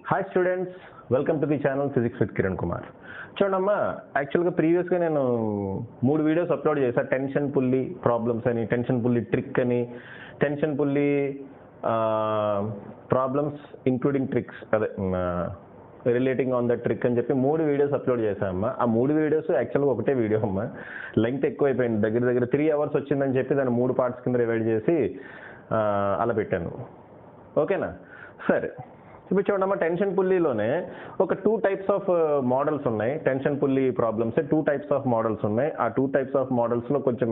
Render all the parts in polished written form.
Hi students, welcome to the channel physics with Kiran Kumar. చూడమ్మా, యాక్చువల్గా ప్రీవియస్గా నేను 3 వీడియోస్ అప్లోడ్ చేశాను. టెన్షన్ పుల్లీ ప్రాబ్లమ్స్ అని, టెన్షన్ పుల్లీ ట్రిక్ అని, tension pulley problems including tricks, అదే రిలేటింగ్ ఆన్ ద ట్రిక్ అని చెప్పి 3 వీడియోస్ అప్లోడ్ చేశానమ్మా. ఆ 3 వీడియోస్ యాక్చువల్గా ఒకటే వీడియో అమ్మా. లెంగ్త్ ఎక్కువైపోయింది, దగ్గర 3 అవర్స్ వచ్చిందని చెప్పి దాన్ని 3 పార్ట్స్ కింద డివైడ్ చేసి అలా పెట్టాను. ఓకేనా? సరే, ఇప్పుడు చూడమ్మా, టెన్షన్ పుల్లీలోనే ఒక 2 టైప్స్ ఆఫ్ మోడల్స్ ఉన్నాయి. Tension pulley problems 2 types of models ఉన్నాయి. ఆ 2 టైప్స్ ఆఫ్ మోడల్స్లో కొంచెం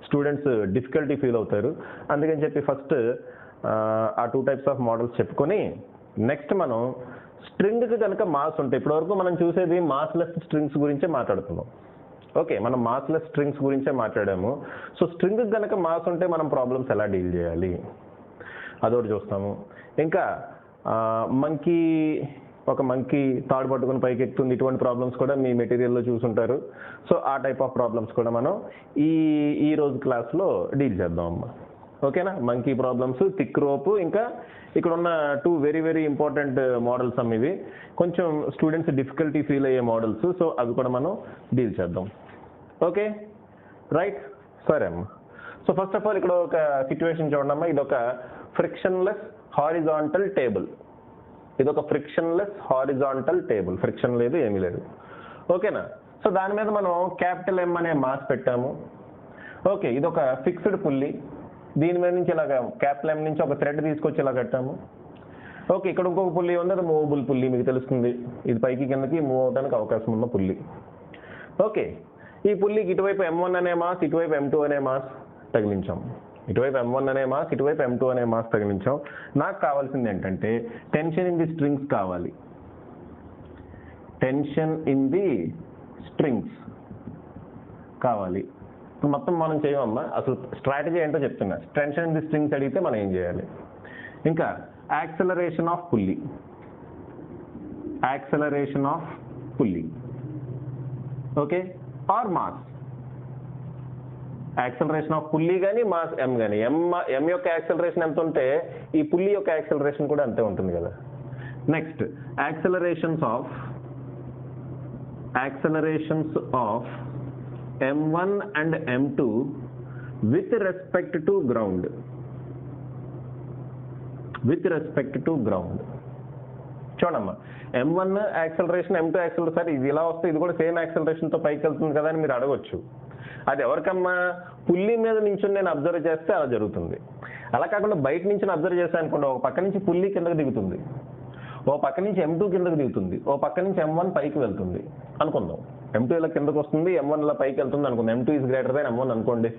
స్టూడెంట్స్ డిఫికల్టీ ఫీల్ అవుతారు. అందుకని చెప్పి ఫస్ట్ ఆ 2 టైప్స్ ఆఫ్ మోడల్స్ చెప్పుకొని నెక్స్ట్ మనం స్ట్రింగ్కి కనుక మాస్ ఉంటాయి. ఇప్పటివరకు మనం చూసేది మాస్లెస్ స్ట్రింగ్స్ గురించే మాట్లాడుతున్నాం. ఓకే, మనం మాస్లెస్ స్ట్రింగ్స్ గురించే మాట్లాడాము. సో స్ట్రింగ్కి కనుక మాస్ ఉంటే మనం ప్రాబ్లమ్స్ ఎలా డీల్ చేయాలి అదొకటి చూస్తాము. ఇంకా మంకీ తాడు పట్టుకుని పైకి ఎక్కుతుంది, ఇటువంటి ప్రాబ్లమ్స్ కూడా మీ మెటీరియల్లో చూసుంటారు. సో ఆ టైప్ ఆఫ్ ప్రాబ్లమ్స్ కూడా మనం ఈ రోజు క్లాస్లో డీల్ చేద్దాం అమ్మా. ఓకేనా? మంకీ ప్రాబ్లమ్స్, థిక్ రోప్, ఇంకా ఇక్కడ ఉన్న 2 వెరీ ఇంపార్టెంట్ మోడల్స్ అమ్మ. ఇవి కొంచెం స్టూడెంట్స్ డిఫికల్టీ ఫీల్ అయ్యే మోడల్స్. సో అవి కూడా మనం డీల్ చేద్దాం. ఓకే, రైట్, సరే అమ్మా. సో ఫస్ట్ ఆఫ్ ఆల్ ఇక్కడ ఒక సిచ్యువేషన్ చూడండి. ఇది ఒక ఫ్రిక్షన్లెస్ హారిజాంటల్ టేబుల్. ఇది ఒక ఫ్రిక్షన్లెస్ హారిజాంటల్ టేబుల్, ఫ్రిక్షన్ లేదు, ఏమీ లేదు. ఓకేనా? సో దాని మీద మనం క్యాపిటల్ M అనే మాస్ పెట్టాము. ఓకే, ఇది ఒక ఫిక్స్డ్ పుల్లీ. దీని మీద నుంచి ఇలాగ క్యాపిటల్ M నుంచి ఒక థ్రెడ్ తీసుకొచ్చి ఇలా కట్టాము. ఓకే, ఇక్కడ ఇంకొక పుల్లీ ఉంది, అది మూవబుల్ పుల్లీ, మీకు తెలుస్తుంది. ఇది పైకి కిందకి మూవ్ అవడానికి అవకాశం ఉన్న పుల్లీ. ఓకే, ఈ పుల్లీకి ఇటువైపు M1 అనే మాస్, ఇటువైపు M2 అనే మాస్ తగిలించాం. ఇటువైపు M1 అనే మాస్, ఇటువైపు M2 అనే మాస్ తగిలించాం. నాకు కావాల్సింది ఏంటంటే టెన్షన్ ఇన్ ది స్ట్రింగ్స్ కావాలి. టెన్షన్ ఇన్ ది స్ట్రింగ్స్ కావాలి. మొత్తం మనం చేయమమ్మా. అసలు స్ట్రాటజీ ఏంటో చెప్తున్నా. టెన్షన్ ఇన్ ది స్ట్రింగ్స్ అడిగితే మనం ఏం చేయాలి? ఇంకా acceleration of pulley, acceleration of pulley. Okay, or mass. Acceleration of pulley కానీ మాస్ M కానీ, M యొక్క యాక్సలరేషన్ ఎంత ఉంటే ఈ పుల్లీ యొక్క యాక్సలరేషన్ కూడా అంతే ఉంటుంది కదా. Next accelerations of M1 and M2 with respect to ground. చూడమ్మా, M1 యాక్సలరేషన్, M2 యాక్సలరేషన్, సరే ఇది ఇలా వస్తే ఇది కూడా సేమ్ యాక్సలరేషన్తో పైకి వెళ్తుంది కదా అని మీరు అడగొచ్చు. అది ఎవరికమ్మా? పుల్లీ మీద నుంచి నేను అబ్జర్వ్ చేస్తే అలా జరుగుతుంది. అలా కాకుండా బయట నుంచి అబ్జర్వ్ చేస్తాను అనుకోండి, ఒక పక్క నుంచి పుల్లీ కిందకి దిగుతుంది, ఓ పక్క నుంచి M2 కిందకి దిగుతుంది, ఓ పక్క నుంచి M1 పైకి వెళ్తుంది అనుకుందాం. M2 ఇలా కిందకు వస్తుంది, M1 ఇలా పైకి వెళ్తుంది అనుకుందాం. M2 is greater than M1 అనుకోండి.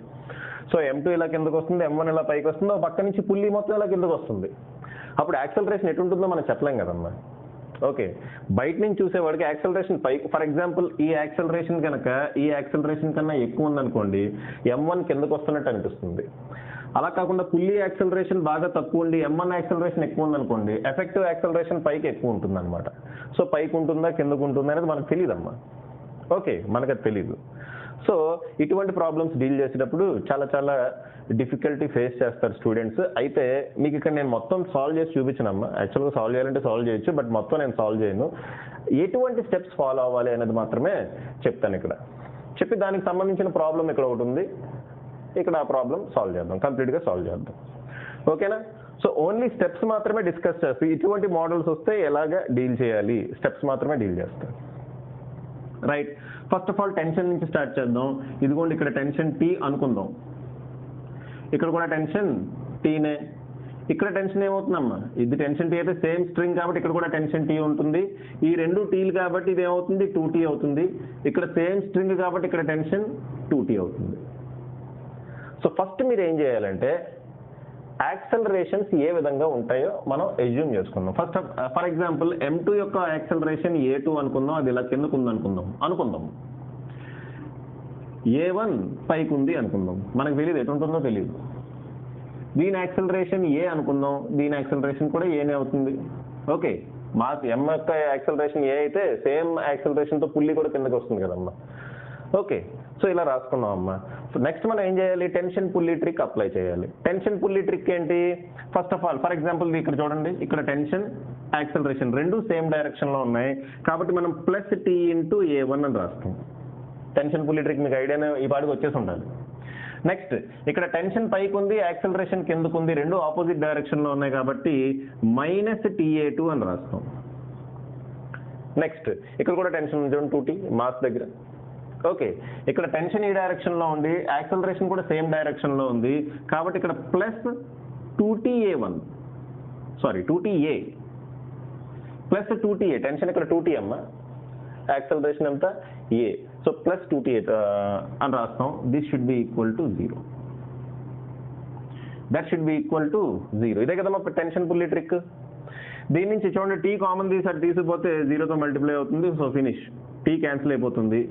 సో M2 ఇలా కిందకు వస్తుంది, M1 ఇలా పైకి వస్తుంది, ఓ పక్క నుంచి పుల్లీ మొత్తం ఇలా కిందకు వస్తుంది. అప్పుడు యాక్సలరేషన్ ఎటుంటుందో మనం చెప్పలేం కదమ్మా. ఓకే, బయట నుంచి చూసేవాడికి యాక్సలరేషన్ పైకి, ఫర్ ఎగ్జాంపుల్ ఈ యాక్సలరేషన్ కనుక ఈ యాక్సలరేషన్ కన్నా ఎక్కువ ఉందనుకోండి, M1 కిందకు వస్తున్నట్టు అనిపిస్తుంది. అలా కాకుండా పుల్లీ యాక్సలరేషన్ బాగా తక్కువ ఉండి M1 యాక్సలరేషన్ ఎక్కువ ఉందనుకోండి, ఎఫెక్టివ్ యాక్సలరేషన్ పైకి ఎక్కువ ఉంటుంది అనమాట. సో పైకి ఉంటుందా కిందకు ఉంటుందా అనేది మనకు తెలియదమ్మా. ఓకే, మనకు అది తెలీదు. సో ఇటువంటి ప్రాబ్లమ్స్ డీల్ చేసేటప్పుడు చాలా డిఫికల్టీ ఫేస్ చేస్తారు స్టూడెంట్స్. అయితే మీకు ఇక్కడ నేను మొత్తం సాల్వ్ చేసి చూపించానమ్మా. యాక్చువల్గా సాల్వ్ చేయాలంటే సాల్వ్ చేయొచ్చు, బట్ మొత్తం నేను సాల్వ్ చేయను. ఎటువంటి స్టెప్స్ ఫాలో అవ్వాలి అనేది మాత్రమే చెప్తాను ఇక్కడ. చెప్పి దానికి సంబంధించిన ప్రాబ్లం ఇక్కడ ఒకటి ఉంది, ఇక్కడ ఆ ప్రాబ్లం సాల్వ్ చేద్దాం, కంప్లీట్గా సాల్వ్ చేద్దాం. ఓకేనా? సో ఓన్లీ స్టెప్స్ మాత్రమే డిస్కస్ చేస్తాం. ఇటువంటి మోడల్స్ వస్తే ఎలాగ డీల్ చేయాలి, స్టెప్స్ మాత్రమే డీల్ చేస్తాం. Right, first of all tension నుంచి స్టార్ట్ చేద్దాం. ఇదిగోండి, ఇక్కడ టెన్షన్ T అనుకుందాం, ఇక్కడ కూడా టెన్షన్ Tనే. ఇక్కడ టెన్షన్ ఏమవుతుందమ్మా? ఇది టెన్షన్ T అయితే సేమ్ స్ట్రింగ్ కాబట్టి ఇక్కడ కూడా టెన్షన్ T ఉంటుంది. ఈ 2 Tలు కాబట్టి ఇది ఏమవుతుంది? 2T అవుతుంది. ఇక్కడ సేమ్ స్ట్రింగ్ కాబట్టి ఇక్కడ టెన్షన్ 2T అవుతుంది. సో ఫస్ట్ మీరు ఏం చేయాలంటే యాక్సలరేషన్స్ ఏ విధంగా ఉంటాయో మనం ఎజ్యూమ్ చేసుకుందాం. ఫస్ట్ ఫర్ ఎగ్జాంపుల్ M2 యొక్క యాక్సలరేషన్ A2 అనుకుందాం, అది ఇలా కిందకు ఉంది అనుకుందాం. A1 పైకి ఉంది అనుకుందాం, మనకు తెలియదు ఎటు ఉంటుందో తెలియదు. దీని యాక్సలరేషన్ A అనుకుందాం, దీని యాక్సలరేషన్ కూడా Aనే అవుతుంది. ఓకే, మాస్ M యొక్క యాక్సలరేషన్ A అయితే సేమ్ యాక్సలరేషన్తో పుల్లీ కూడా కిందకి వస్తుంది కదమ్మా. ఓకే, సో ఇలా రాసుకున్నాం అమ్మా. నెక్స్ట్ మనం ఏం చేయాలి, టెన్షన్ పుల్లీ ట్రిక్ అప్లై చేయాలి. టెన్షన్ పుల్లీ ట్రిక్ ఏంటి, first of all for example ఇక్కడ చూడండి, ఇక్కడ టెన్షన్ యాక్సలరేషన్ రెండు సేమ్ డైరెక్షన్లో ఉన్నాయి కాబట్టి మనం ప్లస్ టీ ఇంటూ A1 అని రాస్తాం. టెన్షన్ పుల్లీ ట్రిక్ మీకు ఐడియా ఈ పాటికి వచ్చేసి ఉండాలి. నెక్స్ట్ ఇక్కడ టెన్షన్ పైకి ఉంది, యాక్సలరేషన్ కిందకు ఉంది, రెండు ఆపోజిట్ డైరెక్షన్లో ఉన్నాయి కాబట్టి మైనస్ TA2 అని రాస్తాం. నెక్స్ట్ ఇక్కడ కూడా టెన్షన్ ఉంది చూడండి 2T మాస్ దగ్గర. ఓకే, ఇక్కడ టెన్షన్ ఈ డైరెక్షన్లో ఉంది, యాక్సలరేషన్ కూడా సేమ్ డైరెక్షన్లో ఉంది కాబట్టి ఇక్కడ plus 2TA1 sorry 2TA plus 2TA, tension ఇక్కడ 2T అమ్మ, యాక్సలరేషన్ ఎంత A, సో ప్లస్ 2TA అని రాస్తాం. This should be equal to 0, that should be equal to 0. ఇదే కదా మా టెన్షన్ పుల్లీ ట్రిక్. దీని నుంచి చూడండి టీ కామన్ తీసుకుపోతే 0తో మల్టిప్లై అవుతుంది, సో ఫినిష్, టీ క్యాన్సిల్ అయిపోతుంది.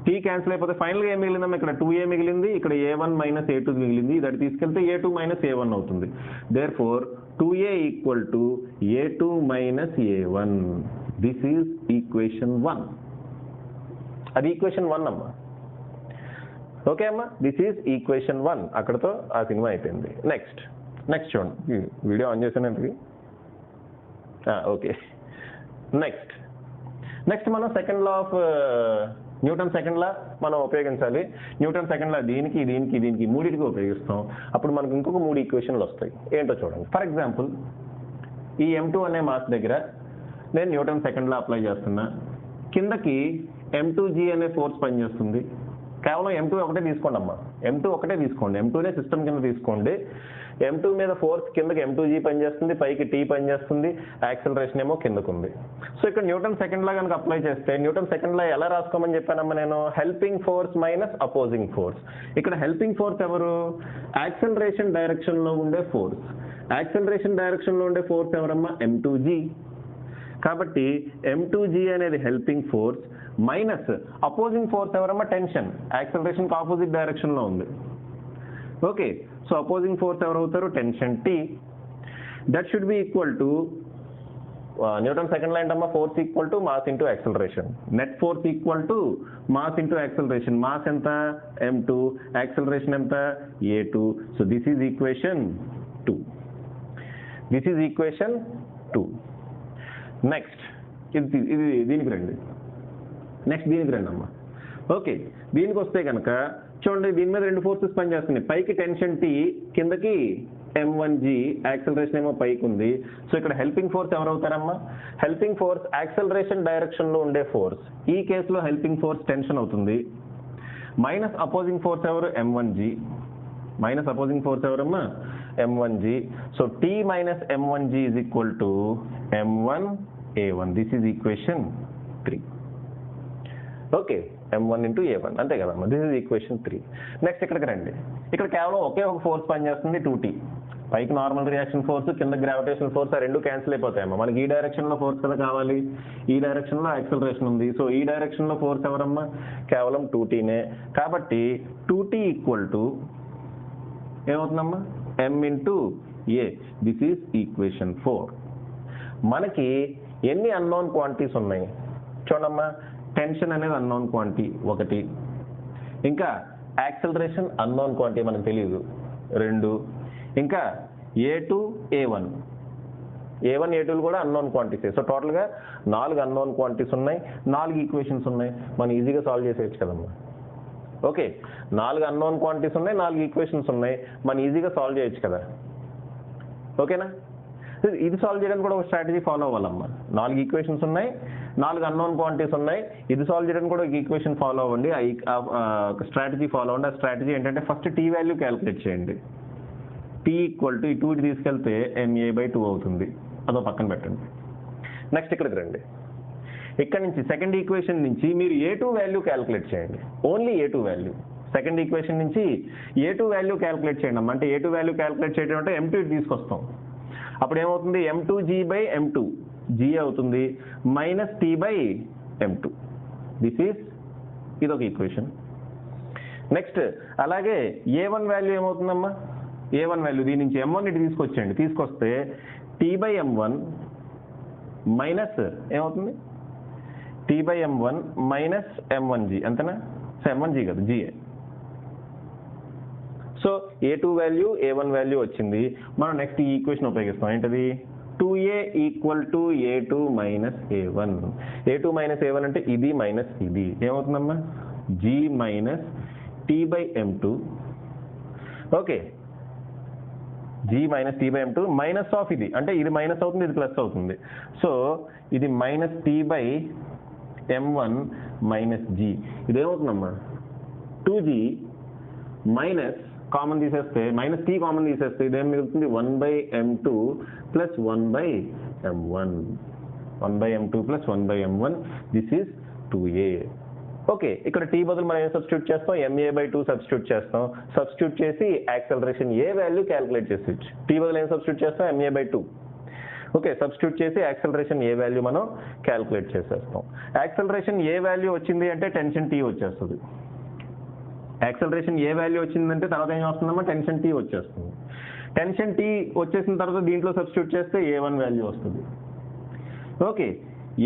టీ క్యాన్సిల్ అయిపోతే ఫైనల్గా ఏం మిగిలిందమ్మా, ఇక్కడ 2A మిగిలింది, ఇక్కడ A1 మైనస్ A2 మిగిలింది, ఇది తీసుకెళ్తే A2 మైనస్ A1 అవుతుంది. Therefore 2A equal to A2 minus A1. This is equation 1. అది ఈక్వేషన్ 1 అమ్మా. ఓకే అమ్మా, దిస్ ఈజ్ ఈక్వేషన్ 1. అక్కడతో ఆ సినిమా అయిపోయింది. నెక్స్ట్ చూడండి, వీడియో ఆన్ చేసానండి. ఓకే, నెక్స్ట్ మనం second law of Newton second లా మనం ఉపయోగించాలి. న్యూటన్ సెకండ్ లా దీనికి మూడింటికి ఉపయోగిస్తాం. అప్పుడు మనకు ఇంకొక 3 ఈక్వేషన్లు వస్తాయి. ఏంటో చూడండి. ఫర్ ఎగ్జాంపుల్ ఈ M2 అనే మాస్ దగ్గర నేను న్యూటన్ సెకండ్ లా అప్లై చేస్తున్నా. కిందకి M2G అనే ఫోర్స్ పనిచేస్తుంది. కేవలం M2 ఒకటే తీసుకోండి అమ్మా, M2 ఒకటే తీసుకోండి, M2నే సిస్టమ్ కింద తీసుకోండి. M2 మీద ఫోర్స్ కిందకి M2G పనిచేస్తుంది, పైకి T పనిచేస్తుంది, యాక్సలరేషన్ ఏమో కిందకు ఉంది. సో ఇక్కడ న్యూటన్ సెకండ్ లా కనుక అప్లై చేస్తే న్యూటన్ సెకండ్ లా ఎలా రాసుకోమని చెప్పానమ్మా నేను, helping force minus opposing force. ఇక్కడ హెల్పింగ్ ఫోర్స్ ఎవరు, యాక్సలరేషన్ డైరెక్షన్ లో ఉండే ఫోర్స్. యాక్సలరేషన్ డైరెక్షన్ లో ఉండే ఫోర్స్ ఎవరమ్మా, M2G. కాబట్టి M2G అనేది helping force minus opposing force ఎవరమ్మా, టెన్షన్, యాక్సలరేషన్ కి ఆపోజిట్ డైరెక్షన్ లో ఉంది. ఓకే, సో అపోజింగ్ ఫోర్స్ ఎవరు అవుతారు, tension T. That should be equal to Newton second law ఏంటమ్మా, force equal to mass into acceleration. Net force equal to mass into acceleration. Mass ఎంత M2, acceleration ఎంత A2. So this is equation 2. This is equation 2. Next ఇది దీనికి రండి. Next దీనికి రండి అమ్మా. Okay, దీనికి వస్తే కనుక చూడండి, దీని మీద రెండు ఫోర్సెస్ పనిచేస్తున్నాయి. పైకి టెన్షన్ T, కిందకి M1G, యాక్సలరేషన్ ఏమో పైకి ఉంది. సో ఇక్కడ హెల్పింగ్ ఫోర్స్ ఎవరు అవుతారమ్మా, హెల్పింగ్ ఫోర్స్ యాక్సలరేషన్ డైరెక్షన్ లో ఉండే ఫోర్స్. ఈ కేసులో హెల్పింగ్ ఫోర్స్ టెన్షన్ అవుతుంది. మైనస్ అపోజింగ్ ఫోర్స్ ఎవరు, M1G. మైనస్ అపోజింగ్ ఫోర్స్ ఎవరమ్మా, M1G. So T minus M1G is equal to M1A1. This is equation 3. Okay, M1 into A1 అంతే కదమ్మా. This is equation 3. Next ఇక్కడికి రండి. ఇక్కడ కేవలం ఒకే ఒక ఫోర్స్ పనిచేస్తుంది, 2T. పైకి నార్మల్ రియాక్షన్ ఫోర్స్, కింద గ్రావిటేషన్ ఫోర్స్, ఆ రెండు క్యాన్సిల్ అయిపోతాయమ్మా. మనకి ఈ డైరెక్షన్ లో ఫోర్స్ కదా కావాలి, ఈ డైరెక్షన్ లో యాక్సలరేషన్ ఉంది. సో ఈ డైరెక్షన్ లో ఫోర్స్ ఎవరమ్మా, కేవలం 2Tనే. కాబట్టి 2T ఈక్వల్ టు ఏమవుతుందమ్మా, M into A. This is equation 4. మనకి ఎన్ని అన్నోన్ క్వాంటిటీస్ ఉన్నాయి చూడమ్మా. టెన్షన్ అనేది అన్నోన్ క్వాంటిటీ 1, ఇంకా యాక్సలరేషన్ అన్నోన్ క్వాంటిటీ మనకు తెలియదు 2, ఇంకా A2, A1. A1, A2 కూడా అన్నోన్ క్వాంటిటీసే. సో టోటల్గా 4 అన్నోన్ క్వాంటిటీస్ ఉన్నాయి, 4 ఈక్వేషన్స్ ఉన్నాయి. మనం ఈజీగా సాల్వ్ చేసేయచ్చు కదమ్మా. ఓకే, 4 అన్నోన్ క్వాంటిటీస్ ఉన్నాయి, 4 ఈక్వేషన్స్ ఉన్నాయి, మనం ఈజీగా సాల్వ్ చేయొచ్చు కదా. ఓకేనా, ఇది సాల్వ్ చేయడానికి కూడా ఒక స్ట్రాటజీ ఫాలో అవ్వాలమ్మా. 4 ఈక్వేషన్స్ ఉన్నాయి, 4 అన్నోన్ క్వాంటిటీస్ ఉన్నాయి. ఇది సాల్వ్ చేయడానికి కూడా ఒక ఈక్వేషన్ ఫాలో అవ్వండి, ఒక స్ట్రాటజీ ఫాలో అవ్వండి. ఆ స్ట్రాటజీ ఏంటంటే ఫస్ట్ T వాల్యూ క్యాలిక్యులేట్ చేయండి. T ఈక్వల్ టు ఈ 2 తీసుకెళ్తే MA/2 అవుతుంది. అదో పక్కన పెట్టండి. నెక్స్ట్ ఇక్కడికి రండి. ఇక్కడ నుంచి సెకండ్ ఈక్వేషన్ నుంచి మీరు A2 వాల్యూ క్యాలిక్యులేట్ చేయండి. Only A2 value. Second equation నుంచి A2 వాల్యూ క్యాలిక్యులేట్ చేయండి అమ్మా. అంటే A2 వాల్యూ క్యాలిక్యులేట్ చేయడం అంటే M2 తీసుకొస్తాం. అప్పుడు ఏమవుతుంది, M2G/M2, G అవుతుంది, మైనస్ T/M2. దిస్ ఈజ్ ఇదొక ఈక్వేషన్. నెక్స్ట్ అలాగే A1 వాల్యూ ఏమవుతుందమ్మా, A1 వాల్యూ దీని నుంచి M1 ఇటు తీసుకొచ్చేయండి. తీసుకొస్తే T/M1 మైనస్ ఏమవుతుంది, T/M1 మైనస్ M1G అంతేనా. సో M1G కదా, G. So A2 value A1 value వచ్చింది. మనం నెక్స్ట్ ఈ ఈక్వేషన్ ఉపయోగిస్తాం. ఏంటది? 2A equal to A2 minus A1. A2 minus A1 అంటే ఇది మైనస్ ఇది ఏమవుతుందమ్మా? G minus T by M2. Okay, G minus T by M2 minus of ఇది అంటే ఇది మైనస్ అవుతుంది, ఇది ప్లస్ అవుతుంది. సో ఇది minus T by M1 minus G. ఇదేమవుతుందమ్మా? 2G minus common తీసేస్తే మైనస్ T కామన్ తీసేస్తే ఇదేం మిగులుతుంది? 1 by M2 plus 1 by M1. 1 by M2 plus 1 by M1. This is 2A. Okay, ఇక్కడ T బదులు మనం ఏం సబ్స్టిట్యూట్ చేస్తాం? MA/2 సబ్స్టిట్యూట్ చేస్తాం. సబ్స్టిట్యూట్ చేసి యాక్సలరేషన్ A వాల్యూ క్యాలిక్యులేట్ చేసి T బదులు ఏం సబ్స్టిట్యూట్ చేస్తాం? MA/2. ఓకే, సబ్స్టిట్యూట్ చేసి యాక్సలరేషన్ A వాల్యూ మనం క్యాలిక్యులేట్ చేసేస్తాం. యాక్సలరేషన్ A వాల్యూ వచ్చింది అంటే టెన్షన్ T వచ్చేస్తుంది. యాక్సలరేషన్ A వాల్యూ వచ్చిందంటే తర్వాత ఏం వస్తుందమ్మా? టెన్షన్ T వచ్చేస్తుంది. టెన్షన్ T వచ్చేసిన తర్వాత దీంట్లో సబ్స్టిట్యూట్ చేస్తే A1 వాల్యూ వస్తుంది. ఓకే,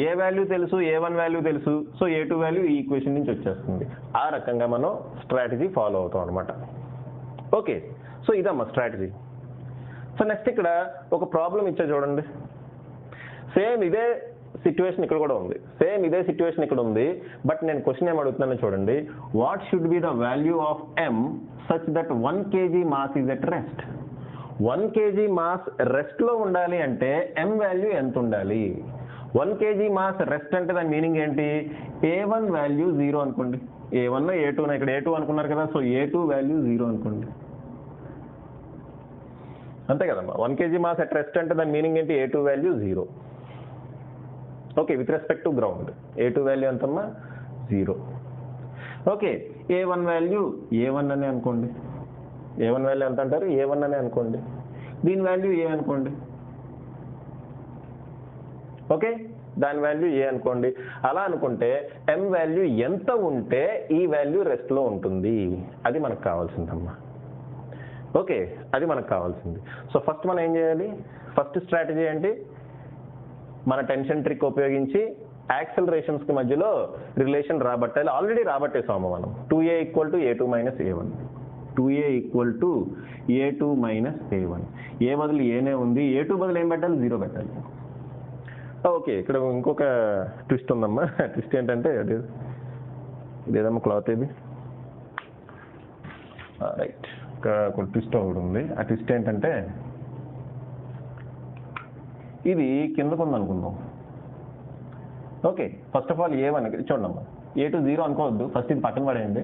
A వాల్యూ తెలుసు, A1 వాల్యూ తెలుసు, సో A2 వాల్యూ ఈ ఈక్వేషన్ నుంచి వచ్చేస్తుంది. ఆ రకంగా మనం స్ట్రాటజీ ఫాలో అవుతాం అనమాట. ఓకే, సో ఇదమ్మా స్ట్రాటజీ. సో నెక్స్ట్ ఇక్కడ ఒక ప్రాబ్లం ఇచ్చా చూడండి. సేమ్ ఇదే సిచ్యువేషన్ ఇక్కడ కూడా ఉంది. సేమ్ ఇదే సిచ్యువేషన్ ఇక్కడ ఉంది. బట్ నేను క్వశ్చన్ ఏం అడుగుతున్నాను చూడండి. What should be the value of M such that 1 kg mass is at rest? 1 kg mass rest లో ఉండాలి అంటే M వాల్యూ ఎంత ఉండాలి? 1 kg మాస్ రెస్ట్ అంటే దాని మీనింగ్ ఏంటి? A1 వాల్యూ 0 అనుకోండి. A1 A2 ఇక్కడ A2 అనుకున్నారు కదా, సో A2 వాల్యూ 0 అనుకోండి. అంతే కదమ్మా. 1 kg మాస్ ఎట్ రెస్ట్ అంటే దాని మీనింగ్ ఏంటి? A2 value 0. Okay, with respect to ground A2 value ఎంతమ్మా? 0. ఓకే, A1 వాల్యూ A1 అనే అనుకోండి. A1 వాల్యూ ఎంత అంటారు? A1 అనే అనుకోండి. దీని వాల్యూ A అనుకోండి. ఓకే, దాని వాల్యూ A అనుకోండి. అలా అనుకుంటే M వాల్యూ ఎంత ఉంటే ఈ వాల్యూ రెస్ట్ లో ఉంటుంది, అది మనకు కావాల్సిందమ్మా. ఓకే, అది మనకు కావాల్సింది. సో ఫస్ట్ మనం ఏం చేయాలి? ఫస్ట్ స్ట్రాటజీ ఏంటి? మన టెన్షన్ ట్రిక్ ఉపయోగించి యాక్సలరేషన్స్ కి మధ్యలో రిలేషన్ రాబట్టాలి. ఆల్రెడీ రాబట్టేసాము మనం. 2A equal to A2 minus A1. 2A equal to A2 minus A1. A బదులు Aనే ఉంది, A2 బదులు ఏం పెట్టాలి? 0 పెట్టాలి. ఓకే, ఇక్కడ ఇంకొక ట్విస్ట్ ఉందమ్మా. ట్విస్ట్ ఏంటంటే ఇదేదమ్మా క్లాత్ ఇది. రైట్, ఒక ట్విస్ట్ ఒకటి ఉంది. ఆ ట్విస్ట్ ఏంటంటే ఇది కిందకు ఉంది అనుకుందాం. Okay, first of all A1 చూడమ్మా. A2 0 అనుకోవద్దు, ఫస్ట్ ఇది పక్కన పడేయండి.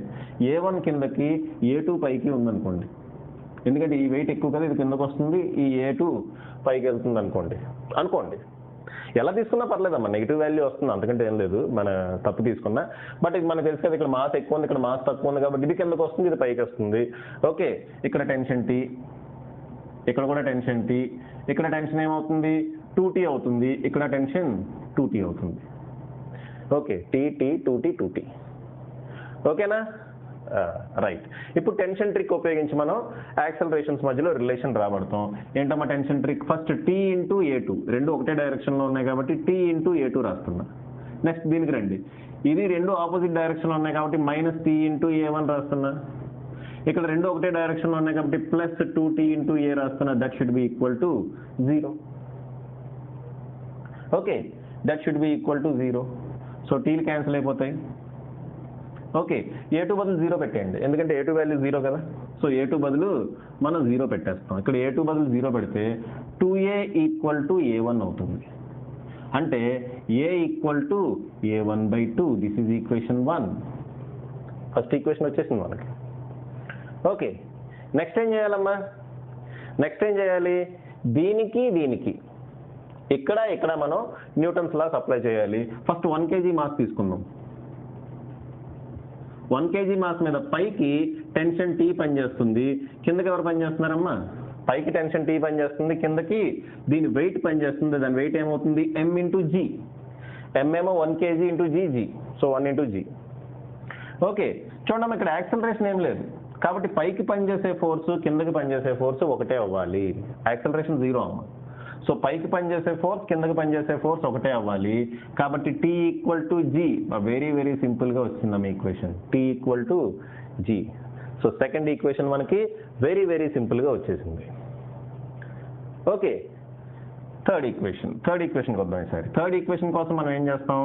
A1 కిందకి A2 పైకి ఉందనుకోండి. ఎందుకంటే ఈ వెయిట్ ఎక్కువ కదా, ఇది కిందకు వస్తుంది, ఈ A2 పైకి వెళ్తుంది అనుకోండి. ఎలా తీసుకున్నా పర్లేదమ్మా, నెగిటివ్ వాల్యూ వస్తుంది, అంతకంటే ఏం లేదు, మన తప్పు తీసుకున్నా. బట్ ఇది మనకు తెలుసు కదా, ఇక్కడ మాస్ ఎక్కువ ఉంది, ఇక్కడ మాస్ తక్కువ ఉంది, కాబట్టి ఇది కిందకు వస్తుంది, ఇది పైకి వస్తుంది. ఓకే, ఇక్కడ టెన్షన్ T, ఇక్కడ కూడా టెన్షన్ T, ఇక్కడ టెన్షన్ ఏమవుతుంది? 2T అవుతుంది, ఇక్కడ టెన్షన్ 2T అవుతుంది. Okay, T 2T 2T. ఓకేనా? రైట్. ఇప్పుడు టెన్షన్ ట్రిక్ ఉపయోగించి మనం యాక్సలరేషన్స్ మధ్యలో రిలేషన్ రాబడతాం. ఏంటమ్మా tension trick? First T into A2, రెండు ఒకటే డైరెక్షన్లో ఉన్నాయి కాబట్టి T ఇంటూ A2 రాస్తున్నా. నెక్స్ట్ దీనికి రండి, ఇది రెండు ఆపోజిట్ డైరెక్షన్లో ఉన్నాయి కాబట్టి మైనస్ T ఇంటూ A1 రాస్తున్నా. ఇక్కడ రెండు ఒకటే డైరెక్షన్లో ఉన్నాయి కాబట్టి ప్లస్ 2T ఇంటూ A రాస్తున్నా. That should be equal to 0. Okay, that should be equal to 0. So టీలు క్యాన్సిల్ అయిపోతాయి. ఓకే, A2 బదులు 0 పెట్టేయండి, ఎందుకంటే A2 వాల్యూ 0 కదా. సో A2 బదులు మనం 0 పెట్టేస్తాం. ఇక్కడ A2 బదులు 0 పెడితే 2A ఈక్వల్ టు A1 అవుతుంది. అంటే A equal to A1/2. This is equation 1. First equation వచ్చేసింది మనకి. ఓకే, నెక్స్ట్ ఏం చేయాలమ్మా? నెక్స్ట్ ఏం చేయాలి? దీనికి ఇక్కడ మనం న్యూటన్స్ లాస్ అప్లై చేయాలి. ఫస్ట్ 1 kg మాస్ తీసుకుందాం. 1 kg మాస్ మీద పైకి టెన్షన్ T పనిచేస్తుంది, కిందకి ఎవరు పనిచేస్తున్నారమ్మా? పైకి టెన్షన్ T పనిచేస్తుంది, కిందకి దీని వెయిట్ పనిచేస్తుంది. దాని వెయిట్ ఏమవుతుంది? M into G. M ఏమో 1 kg into G. So 1 into G. Okay, చూడమ్మా, ఇక్కడ యాక్సలరేషన్ ఏం లేదు కాబట్టి పైకి పనిచేసే ఫోర్సు కిందకి పనిచేసే ఫోర్సు ఒకటే అవ్వాలి. యాక్సలరేషన్ 0 అమ్మా. సో పైకి పనిచేసే ఫోర్స్ కిందకి పనిచేసే ఫోర్స్ ఒకటే అవ్వాలి. కాబట్టి T equal to G. Very very సింపుల్గా వచ్చిందమ్మా equation. T equal to G. So second equation మనకి వెరీ వెరీ సింపుల్గా వచ్చేసింది. ఓకే, థర్డ్ ఈక్వేషన్కి వద్దాం ఈసారి. థర్డ్ ఈక్వేషన్ కోసం మనం ఏం చేస్తాం,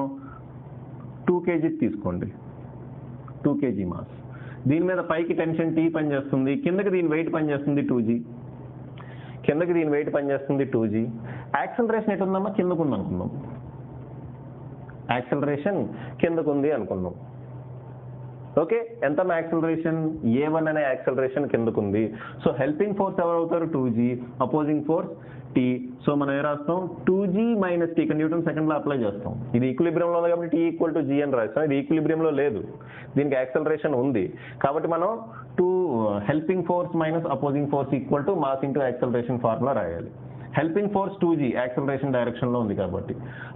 2 kg తీసుకోండి, 2 kg మాస్. దీని మీద పైకి టెన్షన్ T పనిచేస్తుంది, కిందకి దీని వెయిట్ పనిచేస్తుంది 2g, కిందకి దీని వెయిట్ పనిచేస్తుంది 2g. యాక్సలరేషన్ ఎటు ఉందమ్మా, కిందకు ఉంది అనుకుందాం. యాక్సలరేషన్ కిందకు ఉంది అనుకుందాం. ఓకే, ఎంత యాక్సలరేషన్, a1 అనే యాక్సలరేషన్ కిందకుంది. సో హెల్పింగ్ ఫోర్స్ ఎవరు అవుతారు, 2g, opposing force t. So మనం ఏ రాస్తాం, 2g minus t, Newton second లో అప్లై చేస్తాం. ఇది ఈక్విలిబ్రియంలో ఉంది కాబట్టి t ఈక్వల్ టు g అని రాస్తాం. ఇది ఈక్విలిబ్రియంలో లేదు, దీనికి యాక్సలరేషన్ ఉంది కాబట్టి మనం 2 helping force minus opposing force equal to mass into acceleration formula రాయాలి. హెల్పింగ్ ఫోర్స్ 2g, యాక్సలరేషన్ డైరెక్షన్లో ఉంది కాబట్టి.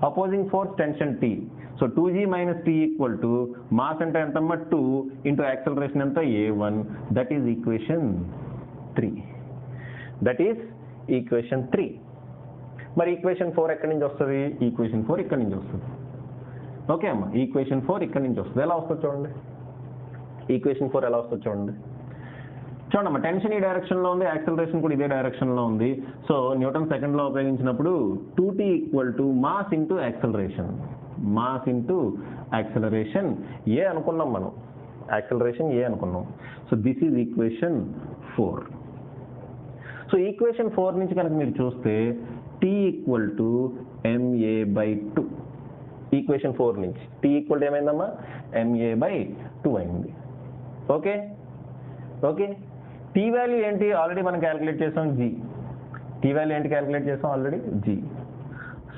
Opposing force tension t. So 2g minus t equal to mass అంటే ఎంతమ్మా 2 ఇంటూ యాక్సలరేషన్ ఎంత a1. That is equation 3. That is equation 3. మరి equation 4 ఎక్కడి నుంచి వస్తుంది, ఈక్వేషన్ 4 ఇక్కడి నుంచి వస్తుంది. ఓకే అమ్మా, ఈక్వేషన్ 4 ఇక్కడి నుంచి వస్తుంది. ఎలా వస్తుంది చూడండి, ఈక్వేషన్ 4 ఎలా వస్తుంది చూడండి. చూడమ్మా, టెన్షన్ ఈ డైరెక్షన్లో ఉంది, యాక్సలరేషన్ కూడా ఇదే డైరెక్షన్లో ఉంది. సో న్యూటన్ సెకండ్లో ఉపయోగించినప్పుడు 2t equal to mass into acceleration, mass into acceleration A అనుకున్నాం మనం, యాక్సలరేషన్ ఏ అనుకున్నాం. So this is equation 4. So equation 4 నుంచి కనుక మీరు చూస్తే t equal to ma/2. Equation 4 నుంచి t ఈక్వల్ టు ఏమైందమ్మా, ma/2 అయింది. ఓకే ఓకే, t వాల్యూ ఏంటి, ఆల్రెడీ మనం క్యాలిక్యులేట్ చేసాం g. t వాల్యూ ఏంటి క్యాలిక్యులేట్ చేసాం already, g.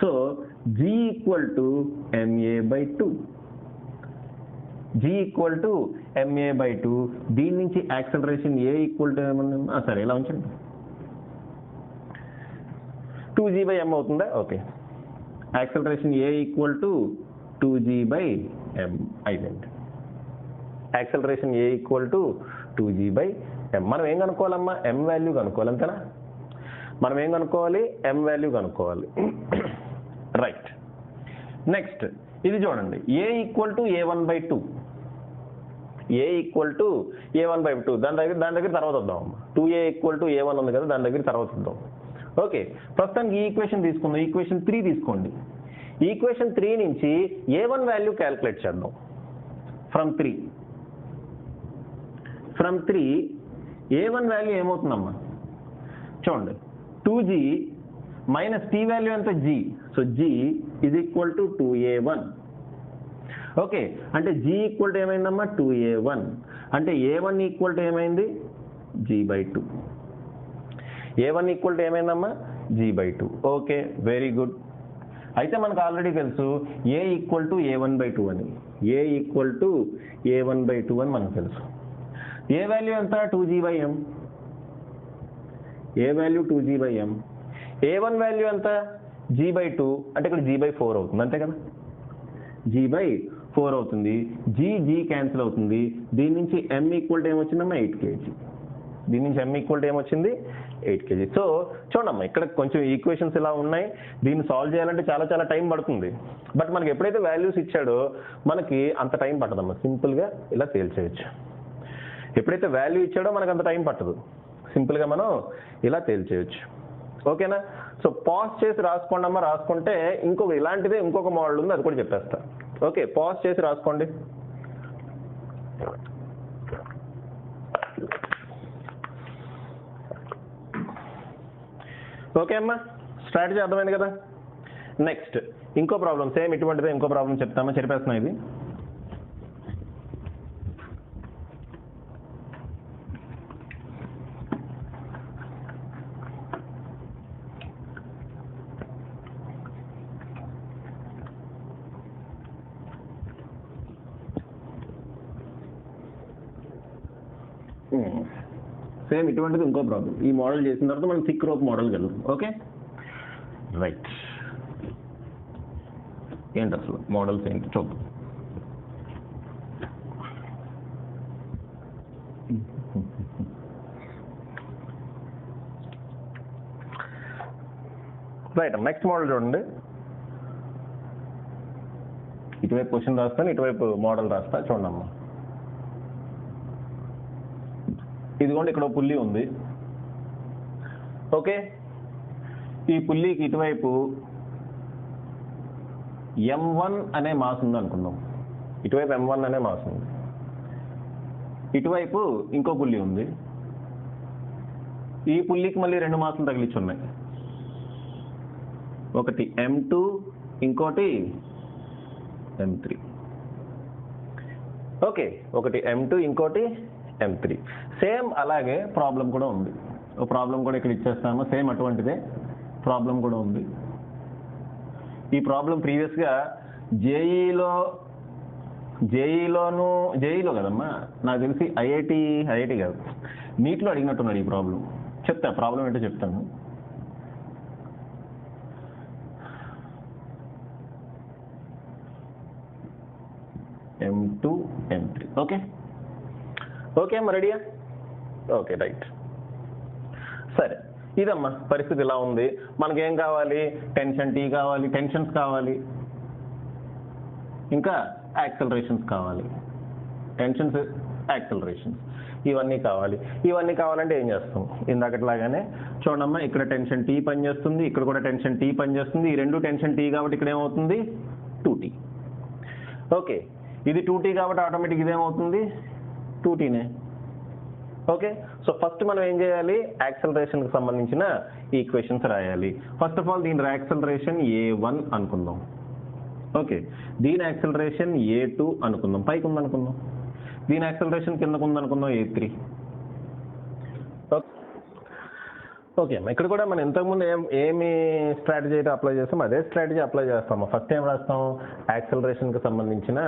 So g equal to ma/2, g equal to ma/2. దీని నుంచి యాక్సలరేషన్ a ఈక్వల్ టు ఏమన్నా, సరే ఇలా ఉంచండి, 2g/m అవుతుందా. Okay, acceleration a equal to 2g/m అయిపోయింది. Acceleration a equal to 2g/m. మనం ఏం కనుక్కోవాలమ్మా, m వాల్యూ కనుక్కోవాలి, అంతేనా. మనం ఏం కనుక్కోవాలి, m వాల్యూ కనుక్కోవాలి. రైట్, నెక్స్ట్ ఇది చూడండి, a equal to a1/2, a equal to a1/2. దాని దగ్గర తర్వాత వద్దాం అమ్మా. 2a ఈక్వల్ టు a1 ఉంది కదా, దాని దగ్గర తర్వాత వద్దాం. ఓకే, ప్రస్తుతానికి ఈ ఈక్వేషన్ తీసుకుందాం. ఈక్వేషన్ 3 తీసుకోండి. ఈక్వేషన్ 3 నుంచి a1 వాల్యూ క్యాలిక్యులేట్ చేద్దాం. ఫ్రమ్ 3 a1 వాల్యూ ఏమవుతుందమ్మా చూడండి, 2g మైనస్ t వాల్యూ ఎంత g. So g is equal to 2a1. Okay, అంటే g ఈక్వల్ టు ఏమైందమ్మా 2a1. అంటే a1 ఈక్వల్ టు ఏమైంది, g/2. a1 ఈక్వల్ టు ఏమైందమ్మా, g/2. Okay, very good. అయితే మనకు ఆల్రెడీ తెలుసు a ఈక్వల్ టు a1/2 అని, a ఈక్వల్ టు a1/2 అని మనకు తెలుసు. ఏ వాల్యూ ఎంత, 2g/m. ఏ వాల్యూ 2g/m. a1 వాల్యూ ఎంత, g/2. అంటే ఇక్కడ g/4 అవుతుంది, అంతే కదా, g/4 అవుతుంది. g క్యాన్సిల్ అవుతుంది. దీని నుంచి m ఈక్వల్ టు ఏమొచ్చిందమ్మా 8 kg. దీని నుంచి m ఈక్వల్ టు ఏమొచ్చింది 8 kg. సో చూడమ్మా, ఇక్కడ కొంచెం ఈక్వేషన్స్ ఇలా ఉన్నాయి. దీన్ని సాల్వ్ చేయాలంటే చాలా టైం పడుతుంది. బట్ మనకి ఎప్పుడైతే వాల్యూస్ ఇచ్చాడో మనకి అంత టైం పట్టదమ్మా, సింపుల్గా ఇలా తేల్చేయచ్చు. ఎప్పుడైతే వాల్యూ ఇచ్చాడో మనకు అంత టైం పట్టదు, సింపుల్గా మనం ఇలా తేల్చేయచ్చు. ఓకేనా. సో పాజ్ చేసి రాసుకోండి అమ్మా. రాసుకుంటే ఇలాంటిదే ఇంకొక మోడల్ ఉంది, అది కూడా చెప్పేస్తా. ఓకే, పాజ్ చేసి రాసుకోండి. ఓకే అమ్మా, స్ట్రాటజీ అర్థమైంది కదా. నెక్స్ట్ ఇంకో ప్రాబ్లం, సేమ్ ఇటువంటిదే ఇంకో ప్రాబ్లం చెప్తామా, చెప్పేస్తున్నా. ఇది సేమ్ ఇటువంటిది ఇంకో ప్రాబ్లం. ఈ మోడల్ చేసిన తర్వాత మనం థిక్ రోప్ మోడల్కి వెళ్దాం. Okay, right. ఏంటి అసలు మోడల్స్ ఏంటి చూద్దాం. రైట్, నెక్స్ట్ మోడల్ చూడండి. ఇటువైపు క్వశ్చన్ రాస్తాను, ఇటువైపు మోడల్ రాస్తా, చూడమ్మా. ఇదిగోండి ఇక్కడ పుల్లి ఉంది. ఓకే, ఈ పుల్లికి ఇటువైపు m1 అనే మాస్ ఉంది అనుకుందాం. ఇటువైపు m1 అనే మాస్ ఉంది. ఇటువైపు ఇంకో పుల్లి ఉంది. ఈ పుల్లికి మళ్ళీ రెండు మాసులు తగిలించి ఉన్నాయి. ఒకటి m2, ఇంకోటి m3. ఓకే, ఒకటి m2, ఇంకోటి m3. సేమ్ అలాగే ప్రాబ్లం కూడా ఉంది. ఓ ప్రాబ్లం కూడా ఇక్కడ ఇచ్చేస్తాము. సేమ్ అటువంటిదే ప్రాబ్లం కూడా ఉంది. ఈ ప్రాబ్లం ప్రీవియస్గా జేఈలో కదమ్మా, నాకు తెలిసి ఐఐటి కాదు, నీట్లో అడిగినట్టున్నాడు ఈ ప్రాబ్లం. చెప్తా ప్రాబ్లం ఏంటో చెప్తాను. m2, m3. ఓకే అమ్మా, రెడీయా? Okay, right. సరే, ఇదమ్మా పరిస్థితి ఇలా ఉంది. మనకేం కావాలి? టెన్షన్ టీ కావాలి, టెన్షన్స్ కావాలి, ఇంకా యాక్సలరేషన్స్ కావాలి. టెన్షన్స్, యాక్సలరేషన్స్ ఇవన్నీ కావాలి. ఇవన్నీ కావాలంటే ఏం చేస్తాం? ఇందాకట్లాగానే చూడమ్మా, ఇక్కడ టెన్షన్ టీ పనిచేస్తుంది, ఇక్కడ కూడా టెన్షన్ టీ పనిచేస్తుంది. ఈ రెండు టెన్షన్ టీ కాబట్టి ఇక్కడ ఏమవుతుంది? 2t. ఓకే, ఇది 2t కాబట్టి ఆటోమేటిక్ ఇదేమవుతుంది? 2tనే. ఓకే, సో ఫస్ట్ మనం ఏం చేయాలి? యాక్సలరేషన్కి సంబంధించిన ఈక్వేషన్స్ రాయాలి. ఫస్ట్ ఆఫ్ ఆల్ దీని యాక్సలరేషన్ a1 అనుకుందాం. ఓకే, దీని యాక్సలరేషన్ a2 అనుకుందాం, పైకి ఉందనుకుందాం. దీని యాక్సలరేషన్ కిందకు ఉందనుకుందాం, a3. ఓకే అమ్మా, ఇక్కడ కూడా మనం ఇంతకుముందు ఏమి స్ట్రాటజీ అయితే అప్లై చేస్తాం అదే స్ట్రాటజీ అప్లై చేస్తాము. ఫస్ట్ ఏం రాస్తాం? యాక్సలరేషన్కి సంబంధించిన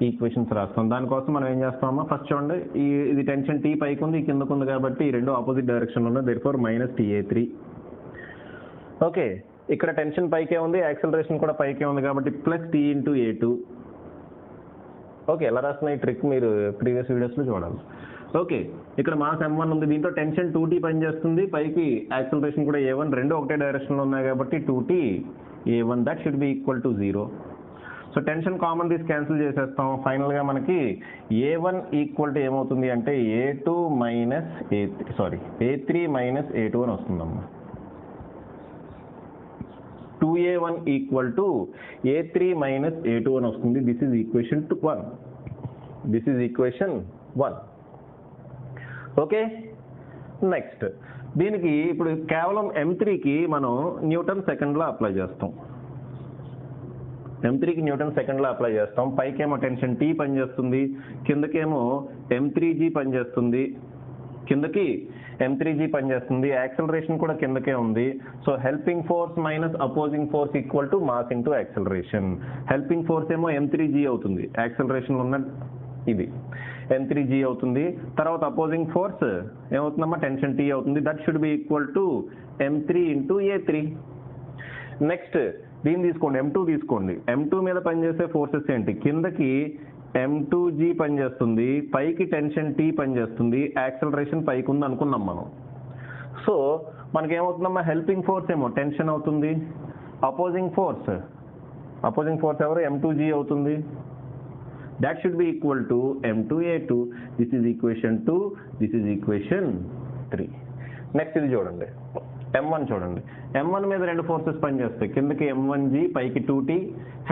ఈక్వేషన్స్ రాస్తాం. దానికోసం మనం ఏం చేస్తామమ్మా? ఫస్ట్ చూడండి, ఇది టెన్షన్ టీ పైకి ఉంది, కిందకు ఉంది కాబట్టి ఈ రెండు ఆపోజిట్ డైరెక్షన్లో ఉన్నాయి. Therefore -ta3. ఓకే, ఇక్కడ టెన్షన్ పైకే ఉంది, యాక్సలరేషన్ కూడా పైకే ఉంది కాబట్టి +t × a2. ఓకే, ఎలా రాస్తున్నా ఈ ట్రిక్ మీరు ప్రీవియస్ వీడియోస్లో చూడాలి. ఓకే, ఇక్కడ మాస్ m1 ఉంది, దీంట్లో టెన్షన్ 2t పనిచేస్తుంది, పైకి యాక్సలరేషన్ కూడా a1, రెండు ఒకటే డైరెక్షన్లో ఉన్నాయి కాబట్టి 2t a1 that should be equal to 0. So tension common తీసి క్యాన్సిల్ చేసేస్తాం. ఫైనల్గా మనకి a1 ఈక్వల్ టు ఏమవుతుంది అంటే a3 మైనస్ a2 అని వస్తుందమ్మా. 2a1 equal to a3 minus a2 అని వస్తుంది. This is equation 1. Okay, next దీనికి ఇప్పుడు కేవలం m3కి మనం న్యూటన్ సెకండ్లో అప్లై చేస్తాం. m3కి న్యూటన్ సెకండ్లో అప్లై చేస్తాం. పైకేమో టెన్షన్ టీ పనిచేస్తుంది, కిందకేమో m3g పనిచేస్తుంది, కిందకి m3g పనిచేస్తుంది. యాక్సలరేషన్ కూడా కిందకే ఉంది. So helping force minus opposing force equal to mass into acceleration. Helping force ఏమో m3g అవుతుంది, యాక్సలరేషన్ ఉన్న ఇది m3g అవుతుంది. తర్వాత అపోజింగ్ ఫోర్స్ ఏమవుతుందమ్మా? టెన్షన్ టీ అవుతుంది. That should be equal to m3 × a3. Next దీన్ని తీసుకోండి, m2 తీసుకోండి. m2 మీద పనిచేసే ఫోర్సెస్ ఏంటి? కిందకి m2g పనిచేస్తుంది, పైకి టెన్షన్ టీ పనిచేస్తుంది, యాక్సలరేషన్ పైకి ఉంది అనుకున్నాం మనం. సో మనకేమవుతుందమ్మా? హెల్పింగ్ ఫోర్స్ ఏమో టెన్షన్ అవుతుంది, అపోజింగ్ ఫోర్స్ ఎవరు? m2g అవుతుంది. That should be equal to m2a2. This is equation 2. This is equation 3. Next ఇది చూడండి, m1 చూడండి. m1 మీద రెండు ఫోర్సెస్ పనిచేస్తాయి. కిందకి m1g, పైకి 2t.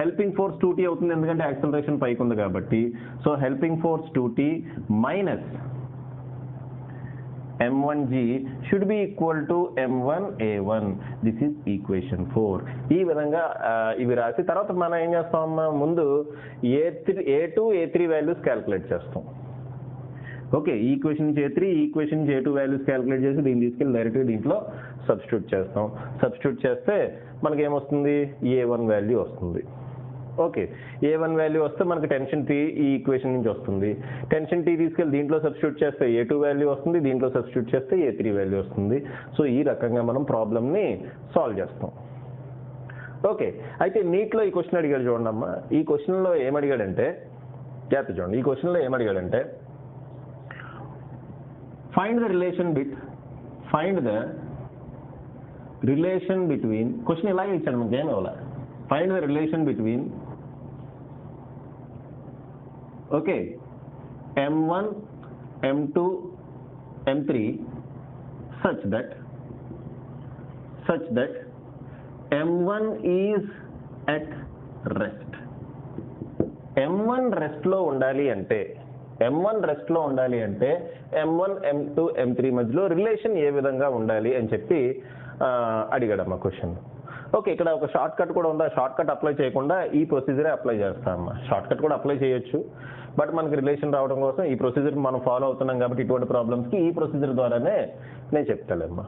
హెల్పింగ్ ఫోర్స్ 2t అవుతుంది ఎందుకంటే యాక్సలరేషన్ పైకి ఉంది కాబట్టి. So helping force 2t minus m1g should be equal to m1a1. This is equation 4. ఈ విధంగా ఇవి రాసి తర్వాత మనం ఏం చేస్తాం? ముందు a2, a3 వాల్యూస్ క్యాలిక్యులేట్ చేస్తాం. ఓకే, ఈ ఈక్వేషన్ నుంచి a3, ఈ ఈక్వేషన్ నుంచి a2 వాల్యూస్ క్యాలిక్యులేట్ చేసి దీన్ని తీసుకెళ్ళి డైరెక్ట్గా దీంట్లో సబ్స్టిట్యూట్ చేస్తాం. సబ్స్టిట్యూట్ చేస్తే మనకి ఏమొస్తుంది? a1 వాల్యూ వస్తుంది. ఓకే, a1 వాల్యూ వస్తే మనకి టెన్షన్ టీ ఈ ఈక్వేషన్ నుంచి వస్తుంది. టెన్షన్ టీ తీసుకెళ్ళి దీంట్లో సబ్స్టిట్యూట్ చేస్తే a2 వాల్యూ వస్తుంది, దీంట్లో సబ్స్టిట్యూట్ చేస్తే a3 వాల్యూ వస్తుంది. సో ఈ రకంగా మనం ప్రాబ్లమ్ని సాల్వ్ చేస్తాం. ఓకే, అయితే నీట్లో ఈ క్వశ్చన్ అడిగాడు చూడండి అమ్మా. ఈ క్వశ్చన్లో ఏమడిగాడంటే చూడండి, ఈ క్వశ్చన్లో ఏమడిగాడంటే find the relation between question ఇలాగే ఇచ్చాడు మనకి, ఏమి ఇవ్వాలి? Find the relation between okay m1, m2 M3 such that M1 is at rest. M1 rest లో ఉండాలి అంటే M1 M2 M3 మధ్యలో రిలేషన్ ఏ విధంగా ఉండాలి అని చెప్పి అడిగాడమ్మా క్వశ్చన్. ఓకే, ఇక్కడ ఒక షార్ట్ కట్ కూడా ఉందా? షార్ట్ కట్ అప్లై చేయకుండా ఈ ప్రొసీజరే అప్లై చేస్తామమ్మా. షార్ట్ కట్ కూడా అప్లై చేయొచ్చు, బట్ మనకి రిలేషన్ రావడం కోసం ఈ ప్రొసీజర్ మనం ఫాలో అవుతున్నాం కాబట్టి ఇటువంటి ప్రాబ్లమ్స్కి ఈ ప్రొసీజర్ ద్వారానే నేను చెప్తాలేమ్మా.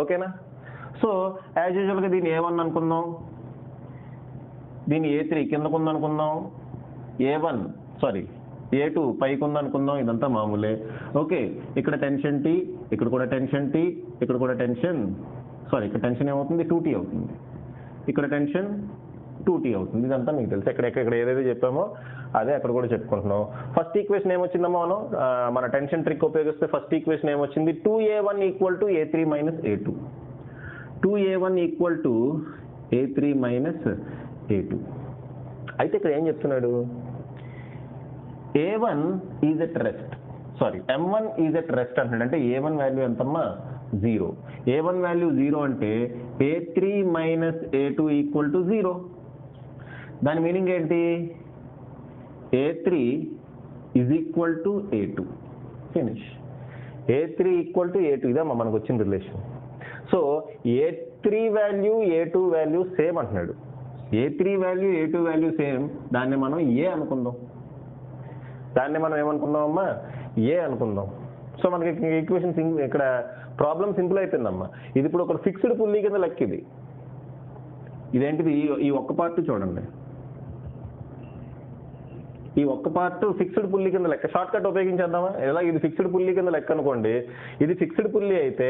ఓకేనా? సో యాజ్ యూజువల్గా దీన్ని A1 అనుకుందాం, దీన్ని A3 కిందకు ఉందనుకుందాం, A2 పైకి ఉందనుకుందాం, ఇదంతా మామూలే. ఓకే, ఇక్కడ టెన్షన్ T, ఇక్కడ కూడా టెన్షన్ T, ఇక్కడ కూడా టెన్షన్ ఇక్కడ టెన్షన్ ఏమవుతుంది? 2T అవుతుంది. ఇక్కడ టెన్షన్ 2T అవుతుంది. ఇదంతా మీకు తెలుసు. ఎక్కడ ఏదైతే చెప్పామో అదే అక్కడ కూడా చెప్పుకుంటున్నాం. ఫస్ట్ ఈక్వేషన్ ఏమొచ్చిందమ్మా? మన టెన్షన్ ట్రిక్ ఉపయోగిస్తే ఫస్ట్ ఈక్వేషన్ ఏమొచ్చింది? 2A1 = A3 - A2. 2A1 = A3 - A2. అయితే ఇక్కడ ఏం చెప్తున్నాడు? A1 is at rest, M1 is at rest అంటున్నాడు. అంటే A1 వాల్యూ ఎంతమ్మా? 0. A1 వాల్యూ 0 అంటే A3 - A2 = 0. దాని మీనింగ్ ఏంటి? A3 = A2. Finish. A3 = A2. ఇదమ్మా మనకు వచ్చిన relation. So A3 value A2 value same అంటున్నాడు. A3 value A2 value same, దాన్ని మనం A అనుకుందాం. దాన్ని మనం ఏమనుకుందామమ్మా? A అనుకుందాం. సో మనకి ఈక్వేషన్ ఇక్కడ ప్రాబ్లం సింపుల్ అయిపోయిందమ్మా. ఇది ఇప్పుడు ఒక ఫిక్స్డ్ పుల్లీ కింద లెక్క. ఇదేంటిది? ఈ ఒక్క పార్ట్ చూడండి, ఈ ఒక్క పార్ట్ ఫిక్స్డ్ పుల్లీ కింద లెక్క. షార్ట్ కట్ ఉపయోగించేద్దామా? ఎలా? ఇది ఫిక్స్డ్ పుల్లీ కింద లెక్క అనుకోండి. ఇది ఫిక్స్డ్ పుల్లీ అయితే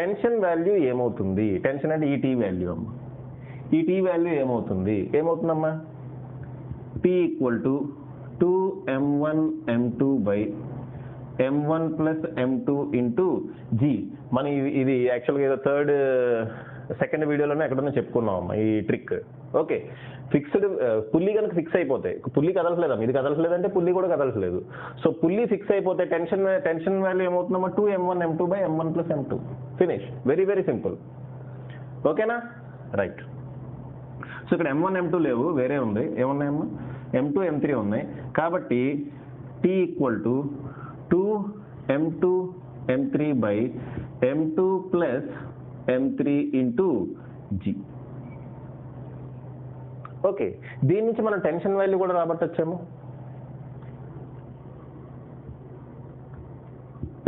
టెన్షన్ వాల్యూ ఏమవుతుంది? టెన్షన్ అంటే ఈ T వాల్యూ అమ్మా. ఈ T వాల్యూ ఏమవుతుందమ్మా? T = 2M1 M2 / M1 + M2 × G. మనం ఇది యాక్చువల్గా ఏదో సెకండ్ వీడియోలోనే ఎక్కడన్నా చెప్పుకున్నాం అమ్మా ఈ ట్రిక్. ఓకే, ఫిక్స్డ్ పుల్లీ కనుక ఫిక్స్ అయిపోతే, పుల్లీ కదలట్లేదమ్మా, ఇది కదలట్లేదంటే పుల్లీ కూడా కదలట్లేదు. సో పుల్లీ ఫిక్స్ అయిపోతే టెన్షన్ వాల్యూ ఏమవుతుందమ్మా? 2M1 M2 / M1 + M2. Finish. Very very simple. ఓకేనా? రైట్. సో ఇక్కడ M1 M2 లేవు, వేరే ఉంది. ఏమున్నాయమ్మా? M2 M3 ఉన్నాయి. కాబట్టి T = 2M2 M3 / M2 + M3 × G. Okay, దీని నుంచి మనం టెన్షన్ వాల్యూ కూడా రాబట్టొచ్చాము.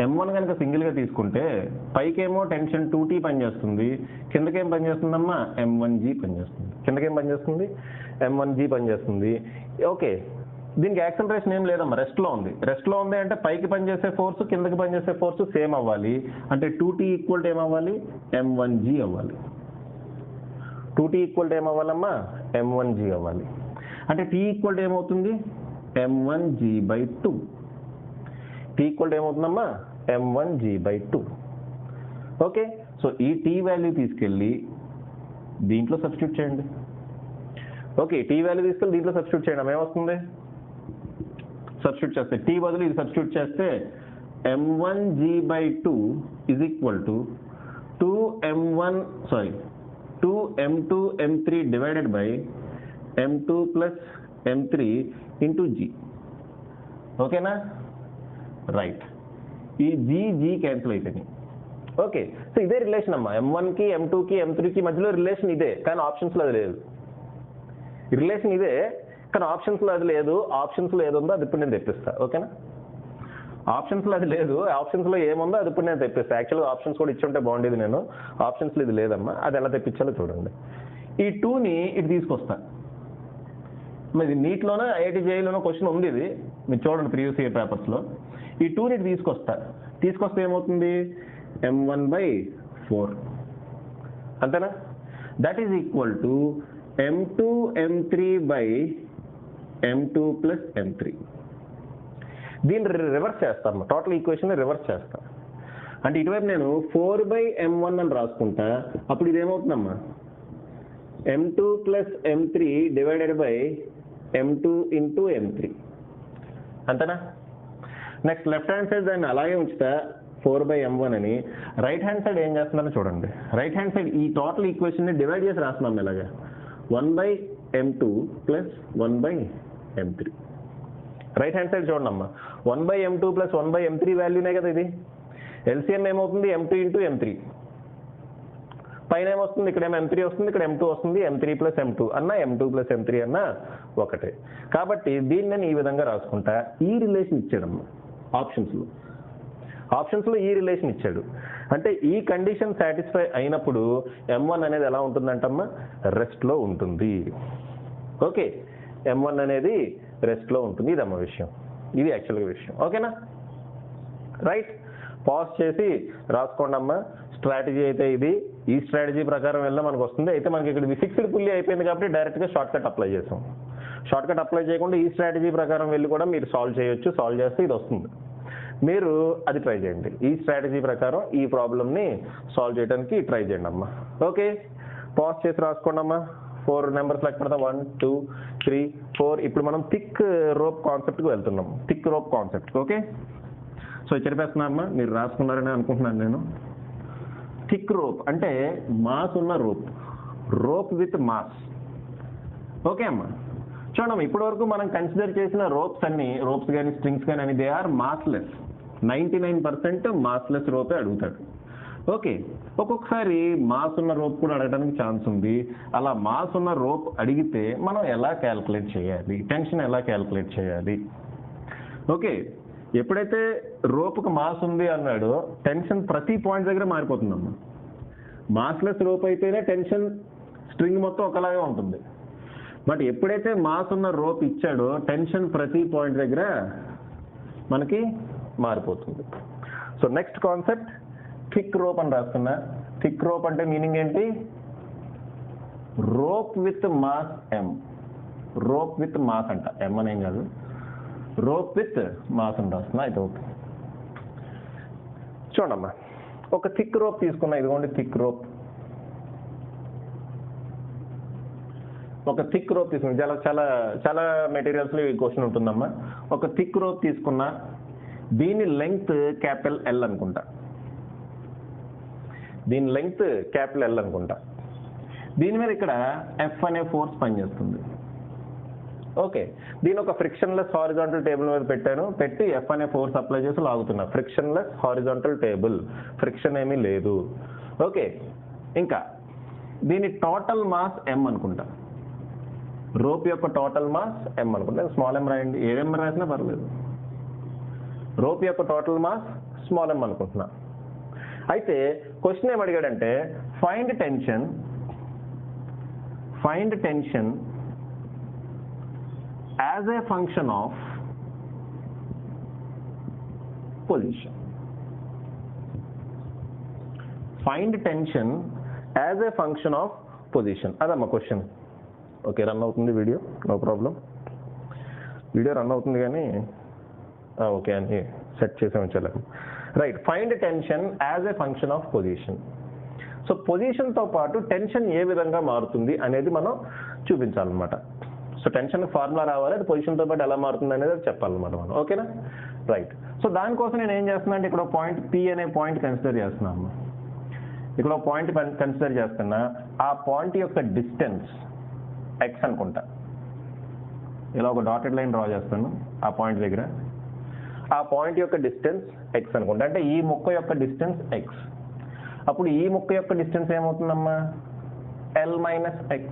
M1 కనుక సింగిల్గా తీసుకుంటే పైకేమో టెన్షన్ 2T పనిచేస్తుంది, కిందకేం పనిచేస్తుందమ్మా? M1G పనిచేస్తుంది. కిందకేం పనిచేస్తుంది? M1G పనిచేస్తుంది. ఓకే, దీనికి యాక్సలరేషన్ ఏం లేదమ్మా, రెస్ట్లో ఉంది అంటే పైకి పనిచేసే ఫోర్సు కిందకి పనిచేసే ఫోర్సు సేమ్ అవ్వాలి. అంటే 2T = ఏమవ్వాలి? M1G అవ్వాలి. 2T = ఏమవ్వాలమ్మా? M1G అవ్వాలి. అంటే T = ఏమవుతుంది? M1G/2. T = ఏమవుతుందమ్మా? M1G/2. Okay, so ఈ T వాల్యూ తీసుకెళ్ళి దీంట్లో సబ్స్టిట్యూట్ చేయండి. ఓకే, T వాల్యూ తీసుకెళ్ళి దీంట్లో సబ్స్టిట్యూట్ చేయడం ఏమొస్తుంది? సబ్స్టిట్యూట్ చేస్తే T బదులు ఇది సబ్స్టిట్యూట్ చేస్తే M1G/2 = 2M2 M3 / M2 + M3 × G. ఓకేనా? రైట్. ఈ G క్యాన్సిల్ అయిపోయింది. ఓకే, సో ఇదే రిలేషన్ అమ్మా. M1కి M2కి M3కి మధ్యలో రిలేషన్ ఇదే, కానీ ఆప్షన్స్లో అది లేదు. రిలేషన్ ఇదే కానీ ఆప్షన్స్లో అది లేదు. ఆప్షన్స్లో ఏది ఉందో అది ఇప్పుడు నేను తెప్పిస్తా. ఓకేనా? ఆప్షన్స్లో అది లేదు, ఆప్షన్స్లో ఏముందో అది ఇప్పుడు నేను తెప్పిస్తా. యాక్చువల్గా ఆప్షన్స్ కూడా ఇచ్చుంటే బాగుండేది. నేను ఆప్షన్స్లో ఇది లేదమ్మా, అది ఎలా తెప్పించాలో చూడండి. ఈ 2ని ఇటు తీసుకొస్తా. మరి నీట్లోనే IIT JEEలోనో క్వశ్చన్ ఉంది, ఇది మీరు చూడండి ప్రీవియస్ ఇయర్ పేపర్స్లో. ఈ 2ని ఇటు తీసుకొస్తే ఏమవుతుంది? M1/4. అంతేనా? That is equal to M2 M3 / M2 + M3. దీన్ని రివర్స్ చేస్తాను, టోటల్ ఈక్వేషన్ రివర్స్ చేస్తా. అంటే ఇటువైపు నేను 4/M1 అని రాసుకుంటా. అప్పుడు ఇది ఏమవుతుందమ్మా? M2 + M3 / M2 × M3. అంతేనా? నెక్స్ట్ లెఫ్ట్ హ్యాండ్ సైడ్ దాన్ని అలాగే ఉంచుతా. 4/m1 అని రైట్ హ్యాండ్ సైడ్ ఏం చేస్తున్నారో చూడండి. రైట్ హ్యాండ్ సైడ్ ఈ టోటల్ ఈక్వేషన్ని డివైడ్ చేసి రాస్తున్నాం ఇలాగా 1/m2 plus 1/m3. Right hand side చూడండి అమ్మా, 1/m2 ప్లస్ 1/m3 వాల్యూనే కదా ఇది. ఎల్సిఎం ఏమవుతుంది, m2 ఇంటూ m3. పైన ఏమొస్తుంది, ఇక్కడ m3 వస్తుంది, ఇక్కడ m2 వస్తుంది. m3 ప్లస్ m2 అన్న m2 ప్లస్ m3 అన్న ఒకటే. కాబట్టి దీన్ని నేను ఈ విధంగా రాసుకుంటా. ఈ రిలేషన్ ఇచ్చాడమ్మా ఆప్షన్స్లో ఈ రిలేషన్ ఇచ్చాడు. అంటే ఈ కండిషన్ సాటిస్ఫై అయినప్పుడు m1 అనేది ఎలా ఉంటుందంటమ్మా, రెస్ట్లో ఉంటుంది. ఓకే, m1 అనేది రెస్ట్లో ఉంటుంది. ఇదమ్మా విషయం, ఇది యాక్చువల్గా విషయం. ఓకేనా, రైట్. పాజ్ చేసి రాసుకోండి అమ్మా. స్ట్రాటజీ అయితే ఇది, ఈ స్ట్రాటజీ ప్రకారం వెళ్ళినా మనకు వస్తుంది. అయితే మనకి ఇక్కడ ఫిక్స్డ్ పుల్లి అయిపోయింది కాబట్టి డైరెక్ట్గా షార్ట్ కట్ అప్లై చేసాం. షార్ట్ కట్ అప్లై చేయకుండా ఈ స్ట్రాటజీ ప్రకారం వెళ్ళి కూడా మీరు సాల్వ్ చేయొచ్చు. సాల్వ్ చేస్తే ఇది వస్తుంది. మీరు అది ట్రై చేయండి. ఈ స్ట్రాటజీ ప్రకారం ఈ ప్రాబ్లమ్ని సాల్వ్ చేయడానికి ట్రై చేయండి అమ్మా. ఓకే, పాజ్ చేసి రాసుకోండి అమ్మా. 4 నెంబర్స్ లెక్క పెడతాం, 1 2 3 4. ఇప్పుడు మనం థిక్ రోప్ కాన్సెప్ట్కి వెళ్తున్నాం. Thick rope concept. Okay, so చెప్పేస్తున్నా అమ్మా, మీరు రాసుకున్నారని అనుకుంటున్నాను నేను. థిక్ రోప్ అంటే మాస్ ఉన్న రోప్ విత్ మాస్. ఓకే అమ్మా, చూడమ్మా, ఇప్పటి వరకు మనం కన్సిడర్ చేసిన రోప్స్ కానీ స్ట్రింగ్స్ కానీ అని దే ఆర్ మాస్లెస్. 99% మాస్లెస్ రోపే అడుగుతాడు. ఓకే, ఒక్కొక్కసారి మాస్ ఉన్న రోప్ కూడా అడగడానికి ఛాన్స్ ఉంది. అలా మాస్ ఉన్న రోప్ అడిగితే మనం ఎలా క్యాల్కులేట్ చేయాలి, టెన్షన్ ఎలా క్యాల్కులేట్ చేయాలి. ఓకే, ఎప్పుడైతే రోప్కి మాస్ ఉంది అన్నాడో టెన్షన్ ప్రతి పాయింట్ దగ్గర మారిపోతుందమ్మా. మాస్లెస్ రోప్ అయితేనే టెన్షన్ స్ట్రింగ్ మొత్తం ఒకలాగే ఉంటుంది. బట్ ఎప్పుడైతే మాస్ ఉన్న రోప్ ఇచ్చాడో టెన్షన్ ప్రతి పాయింట్ దగ్గర మనకి మారిపోతుంది. So next concept thick rope అని రాస్తున్నా. థిక్ రోప్ అంటే మీనింగ్ ఏంటి, rope with mass m. Rope with mass అంట, m అనేం కాదు, రోప్ విత్ మాస్ అని రాస్తున్నా. అయితే ఓకే, చూడమ్మా, ఒక థిక్ రోప్ తీసుకున్నా. ఇదిగోండి థిక్ రోప్. ఒక థిక్ రోప్ తీసుకున్నా. చాలా చాలా చాలా మెటీరియల్స్లో ఈ క్వశ్చన్ ఉంటుందమ్మా. ఒక థిక్ రోప్ తీసుకున్నా, దీని లెంగ్త్ క్యాపిటల్ L అనుకుంటా. దీని లెంగ్త్ క్యాపిటల్ L అనుకుంటా. దీని మీద ఇక్కడ F అనే ఫోర్స్ పనిచేస్తుంది. ఓకే, దీని ఒక ఫ్రిక్షన్లెస్ హారిజాంటల్ టేబుల్ మీద పెట్టాను. పెట్టి F అనే ఫోర్స్ అప్లై చేసి లాగుతున్నా. ఫ్రిక్షన్లెస్ హారిజాంటల్ టేబుల్, ఫ్రిక్షన్ ఏమీ లేదు. ఓకే, ఇంకా దీని టోటల్ మాస్ m అనుకుంటా. రోప్ యొక్క టోటల్ మాస్ m అనుకుంటా. స్మాల్ m రాయండి, ఏ m రాసినా పర్లేదు. రోప్ యొక్క టోటల్ మాస్ స్మాల్ m అనుకుంటున్నా. అయితే క్వశ్చన్ ఏం అడిగాడంటే find tension as a function of position. Find tension as a function of position, అదమ్మా క్వశ్చన్. ఓకే, రన్ అవుతుంది video, no problem. Video run అవుతుంది కానీ ఓకే అని సెట్ చేసాం వచ్చేలాగా. Right, find tension as a function of position. So పొజిషన్తో పాటు tension ఏ విధంగా మారుతుంది అనేది మనం చూపించాలన్నమాట. సో టెన్షన్ ఫార్ములా రావాలి, అది పొజిషన్తో పాటు ఎలా మారుతుంది అనేది చెప్పాలన్నమాట మనం. ఓకేనా, రైట్. సో దానికోసం నేను ఏం చేస్తున్నా అంటే ఇక్కడ పాయింట్ P అనే పాయింట్ కన్సిడర్ చేస్తున్నాను. ఇక్కడ పాయింట్ కన్సిడర్ చేస్తున్నా. ఆ పాయింట్ యొక్క డిస్టెన్స్ x అనుకుంటా. ఇలా ఒక డాటెడ్ లైన్ డ్రా చేస్తాను ఆ పాయింట్ దగ్గర. ఆ పాయింట్ యొక్క డిస్టెన్స్ x అనుకుంటా. అంటే ఈ ముక్క యొక్క డిస్టెన్స్ x. అప్పుడు ఈ ముక్క యొక్క డిస్టెన్స్ ఏమవుతుందమ్మా, L మైనస్ x.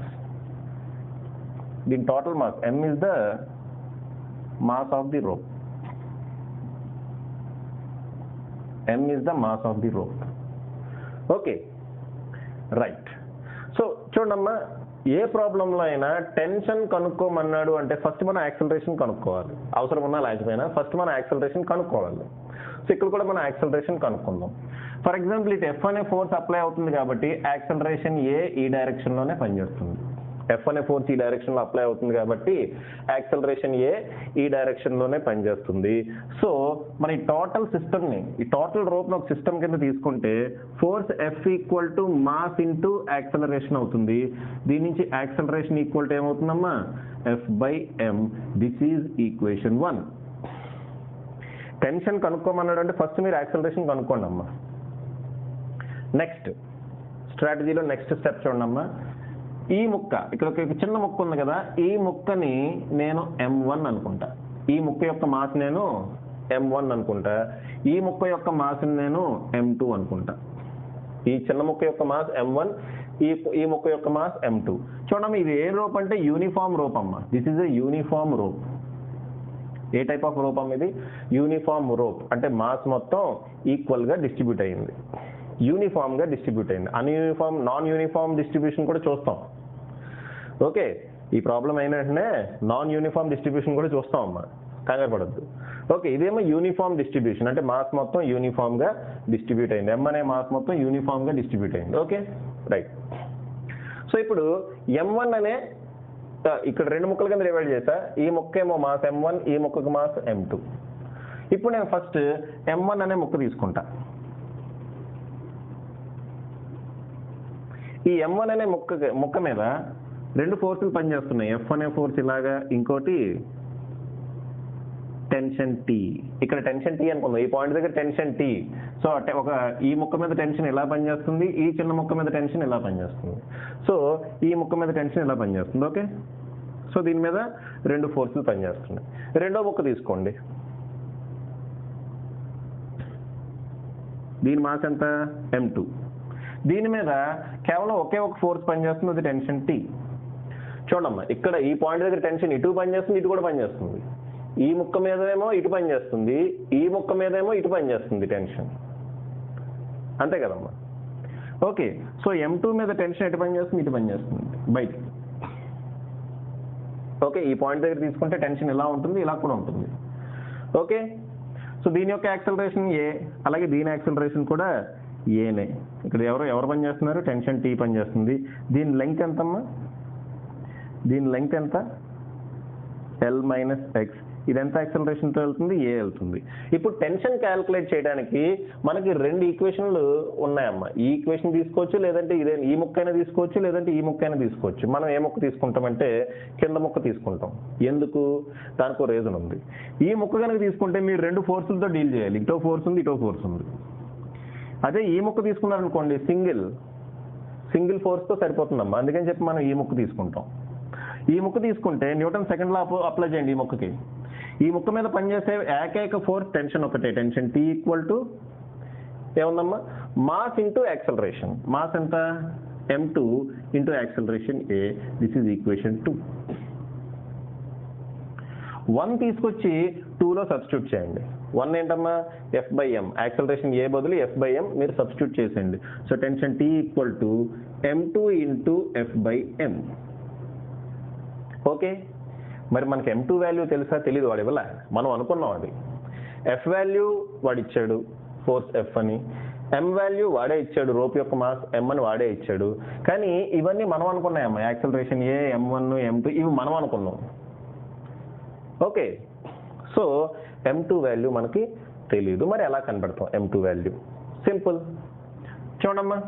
దీని total mass m is the mass of the rope. m is the mass of the rope. Okay, right. So చూడమ్మా, ఏ ప్రాబ్లంలో అయినా టెన్షన్ కనుక్కోమన్నాడు అంటే ఫస్ట్ మనం యాక్సలరేషన్ కనుక్కోవాలి. అవసరం ఉన్నా లేకపోయినా ఫస్ట్ మనం యాక్సలరేషన్ కనుక్కోవాలి. సో ఇక్కడ కూడా మనం యాక్సలరేషన్ కనుక్కుందాం. ఫర్ ఎగ్జాంపుల్ ఇటు F అనే ఫోర్స్ అప్లై అవుతుంది కాబట్టి యాక్సలరేషన్ A ఈ డైరెక్షన్లోనే పనిచేస్తుంది. F అనే ఫోర్స్ ఈ డైరెక్షన్లో అప్లై అవుతుంది కాబట్టి యాక్సలరేషన్ A ఈ డైరెక్షన్లోనే పనిచేస్తుంది. సో మన ఈ టోటల్ సిస్టమ్ని, ఈ టోటల్ రోప్ని ఒక సిస్టమ్ కింద తీసుకుంటే force F equal to mass into acceleration అవుతుంది. దీని నుంచి యాక్సలరేషన్ ఈక్వల్ టు ఏమవుతుందమ్మా, F/m. This is equation 1. Tension కనుక్కోమన్నాడు అంటే ఫస్ట్ మీరు యాక్సలరేషన్ కనుక్కోండి అమ్మా. నెక్స్ట్ స్ట్రాటజీలో నెక్స్ట్ స్టెప్ చూడండి అమ్మా. ఈ ముక్క ఇక్కడ ఒక చిన్న ముక్క ఉంది కదా, ఈ ముక్కని నేను M1 అనుకుంటా. ఈ ముక్క యొక్క మాస్ నేను M1 అనుకుంటా. ఈ ముక్క యొక్క మాస్ని నేను M2 అనుకుంటా. ఈ చిన్న ముక్క యొక్క మాస్ M1, ఈ ముక్క యొక్క మాస్ M2. చూడమ్మా, ఇది ఏ రోప్ అంటే యూనిఫామ్ రోప్ అమ్మా. This is a uniform rope. A type of rope అమ్మ ఇది? Uniform rope. అంటే మాస్ మొత్తం ఈక్వల్గా డిస్ట్రిబ్యూట్ అయ్యింది, యూనిఫామ్గా డిస్ట్రిబ్యూట్ అయింది. అన్యూనిఫామ్, నాన్ యూనిఫామ్ డిస్ట్రిబ్యూషన్ కూడా చూస్తాం. ఓకే, ఈ ప్రాబ్లం అయిన వెంటనే నాన్ యూనిఫామ్ డిస్ట్రిబ్యూషన్ కూడా చూస్తాం అమ్మా, కంగారు పడద్దు. ఓకే, ఇదేమో యూనిఫామ్ డిస్ట్రిబ్యూషన్, అంటే మాస్ మొత్తం యూనిఫామ్గా డిస్ట్రిబ్యూట్ అయింది. M అనే మాస్ మొత్తం యూనిఫామ్గా డిస్ట్రిబ్యూట్ అయింది. Okay right. సో ఇప్పుడు M1 అనే ఇక్కడ రెండు ముక్కల కింద డివైడ్ చేసా. ఈ ముక్క ఏమో మాస్ M1, ఈ ముక్కకు మాస్ M2. ఇప్పుడు నేను ఫస్ట్ M1 అనే ముక్క తీసుకుంటా. ఈ M1 అనే ముక్క మీద రెండు ఫోర్సులు పనిచేస్తున్నాయి. F అనే ఫోర్స్ ఇలాగా, ఇంకోటి టెన్షన్ T. ఇక్కడ టెన్షన్ T అనుకుందాం, ఈ పాయింట్ దగ్గర టెన్షన్ T. సో ఒక ఈ ముక్క మీద టెన్షన్ ఇలా పనిచేస్తుంది, ఈ చిన్న ముక్క మీద టెన్షన్ ఇలా పనిచేస్తుంది. సో ఈ ముక్క మీద టెన్షన్ ఇలా పనిచేస్తుంది. ఓకే, సో దీని మీద రెండు ఫోర్సులు పనిచేస్తున్నాయి. రెండో ముక్క తీసుకోండి, దీని మాస్ ఎంత? M2. దీని మీద కేవలం ఒకే ఒక ఫోర్స్ పనిచేస్తుంది, అది టెన్షన్ T. చూడమ్మా, ఇక్కడ ఈ పాయింట్ దగ్గర టెన్షన్ ఇటు పనిచేస్తుంది, ఇటు కూడా పనిచేస్తుంది. ఈ ముక్క మీదేమో ఇటు పనిచేస్తుంది, ఈ ముక్క మీదేమో ఇటు పనిచేస్తుంది టెన్షన్, అంతే కదమ్మా. ఓకే, సో M2 మీద టెన్షన్ ఎటు పనిచేస్తుంది? ఇటు పనిచేస్తుంది బయటికి. ఓకే, ఈ పాయింట్ దగ్గర తీసుకుంటే టెన్షన్ ఇలా ఉంటుంది, ఇలా కూడా ఉంటుంది. ఓకే, సో దీని యొక్క యాక్సలరేషన్ A, అలాగే దీని యాక్సలరేషన్ కూడా ఏనే. ఇక్కడ ఎవరు పనిచేస్తున్నారు? టెన్షన్ T పనిచేస్తుంది. దీని లెంగ్త్ ఎంతమ్మా? దీని లెంగ్త్ ఎంత? L - x. ఇది ఎంత యాక్సలరేషన్తో వెళ్తుంది? A వెళ్తుంది. ఇప్పుడు టెన్షన్ క్యాలిక్యులేట్ చేయడానికి మనకి రెండు ఈక్వేషన్లు ఉన్నాయమ్మా. ఈ ఈక్వేషన్ తీసుకోవచ్చు, లేదంటే ఈ ముక్కైనా తీసుకోవచ్చు, లేదంటే ఈ ముక్కైనా తీసుకోవచ్చు. మనం ఏ ముక్క తీసుకుంటామంటే కింద ముక్క తీసుకుంటాం. ఎందుకు? దానికి ఒక రీజన్ ఉంది. ఈ ముక్క కనుక తీసుకుంటే మీరు రెండు ఫోర్సులతో డీల్ చేయాలి. ఇటో ఫోర్స్ ఉంది, ఇటో ఫోర్స్ ఉంది. అదే ఈ ముక్క తీసుకున్నారనుకోండి, సింగిల్ ఫోర్స్తో సరిపోతుందమ్మా. అందుకని చెప్పి మనం ఈ ముక్క తీసుకుంటాం. ఈ ముక్క తీసుకుంటే న్యూటన్ సెకండ్ లా అప్లై చేయండి ఈ ముక్కకి. ఈ ముక్క మీద పనిచేసే ఏకైక ఫోర్స్ టెన్షన్ ఒకటే. టెన్షన్ T ఈక్వల్ టు ఏముందమ్మా? Mass into acceleration. మాస్ ఎంత? M2 into acceleration A. This is equation 2. 1 తీసుకొచ్చి 2లో సబ్స్టిట్యూట్ చేయండి. 1 ఏంటమ్మా? F/m. యాక్సలరేషన్ A బదులు F/m మీరు సబ్స్టిట్యూట్ చేసేయండి. So tension T equal to M2 into F/m. Okay, మరి మనకి M2 వాల్యూ తెలుసా? తెలీదు, వాడు ఇవ్వలే, మనం అనుకున్నాం. అది F వాల్యూ వాడు ఇచ్చాడు, ఫోర్స్ F అని. M వాల్యూ వాడే ఇచ్చాడు, రోప్ యొక్క మాస్ M అని వాడే ఇచ్చాడు. కానీ ఇవన్నీ మనం అనుకున్నాయమ్మా. యాక్సలరేషన్ A, M1, M2 ఇవి మనం అనుకున్నాం. ఓకే, సో M2 వాల్యూ మనకి తెలీదు. మరి ఎలా కనబడతాం M2 వాల్యూ? సింపుల్, చూడమ్మా,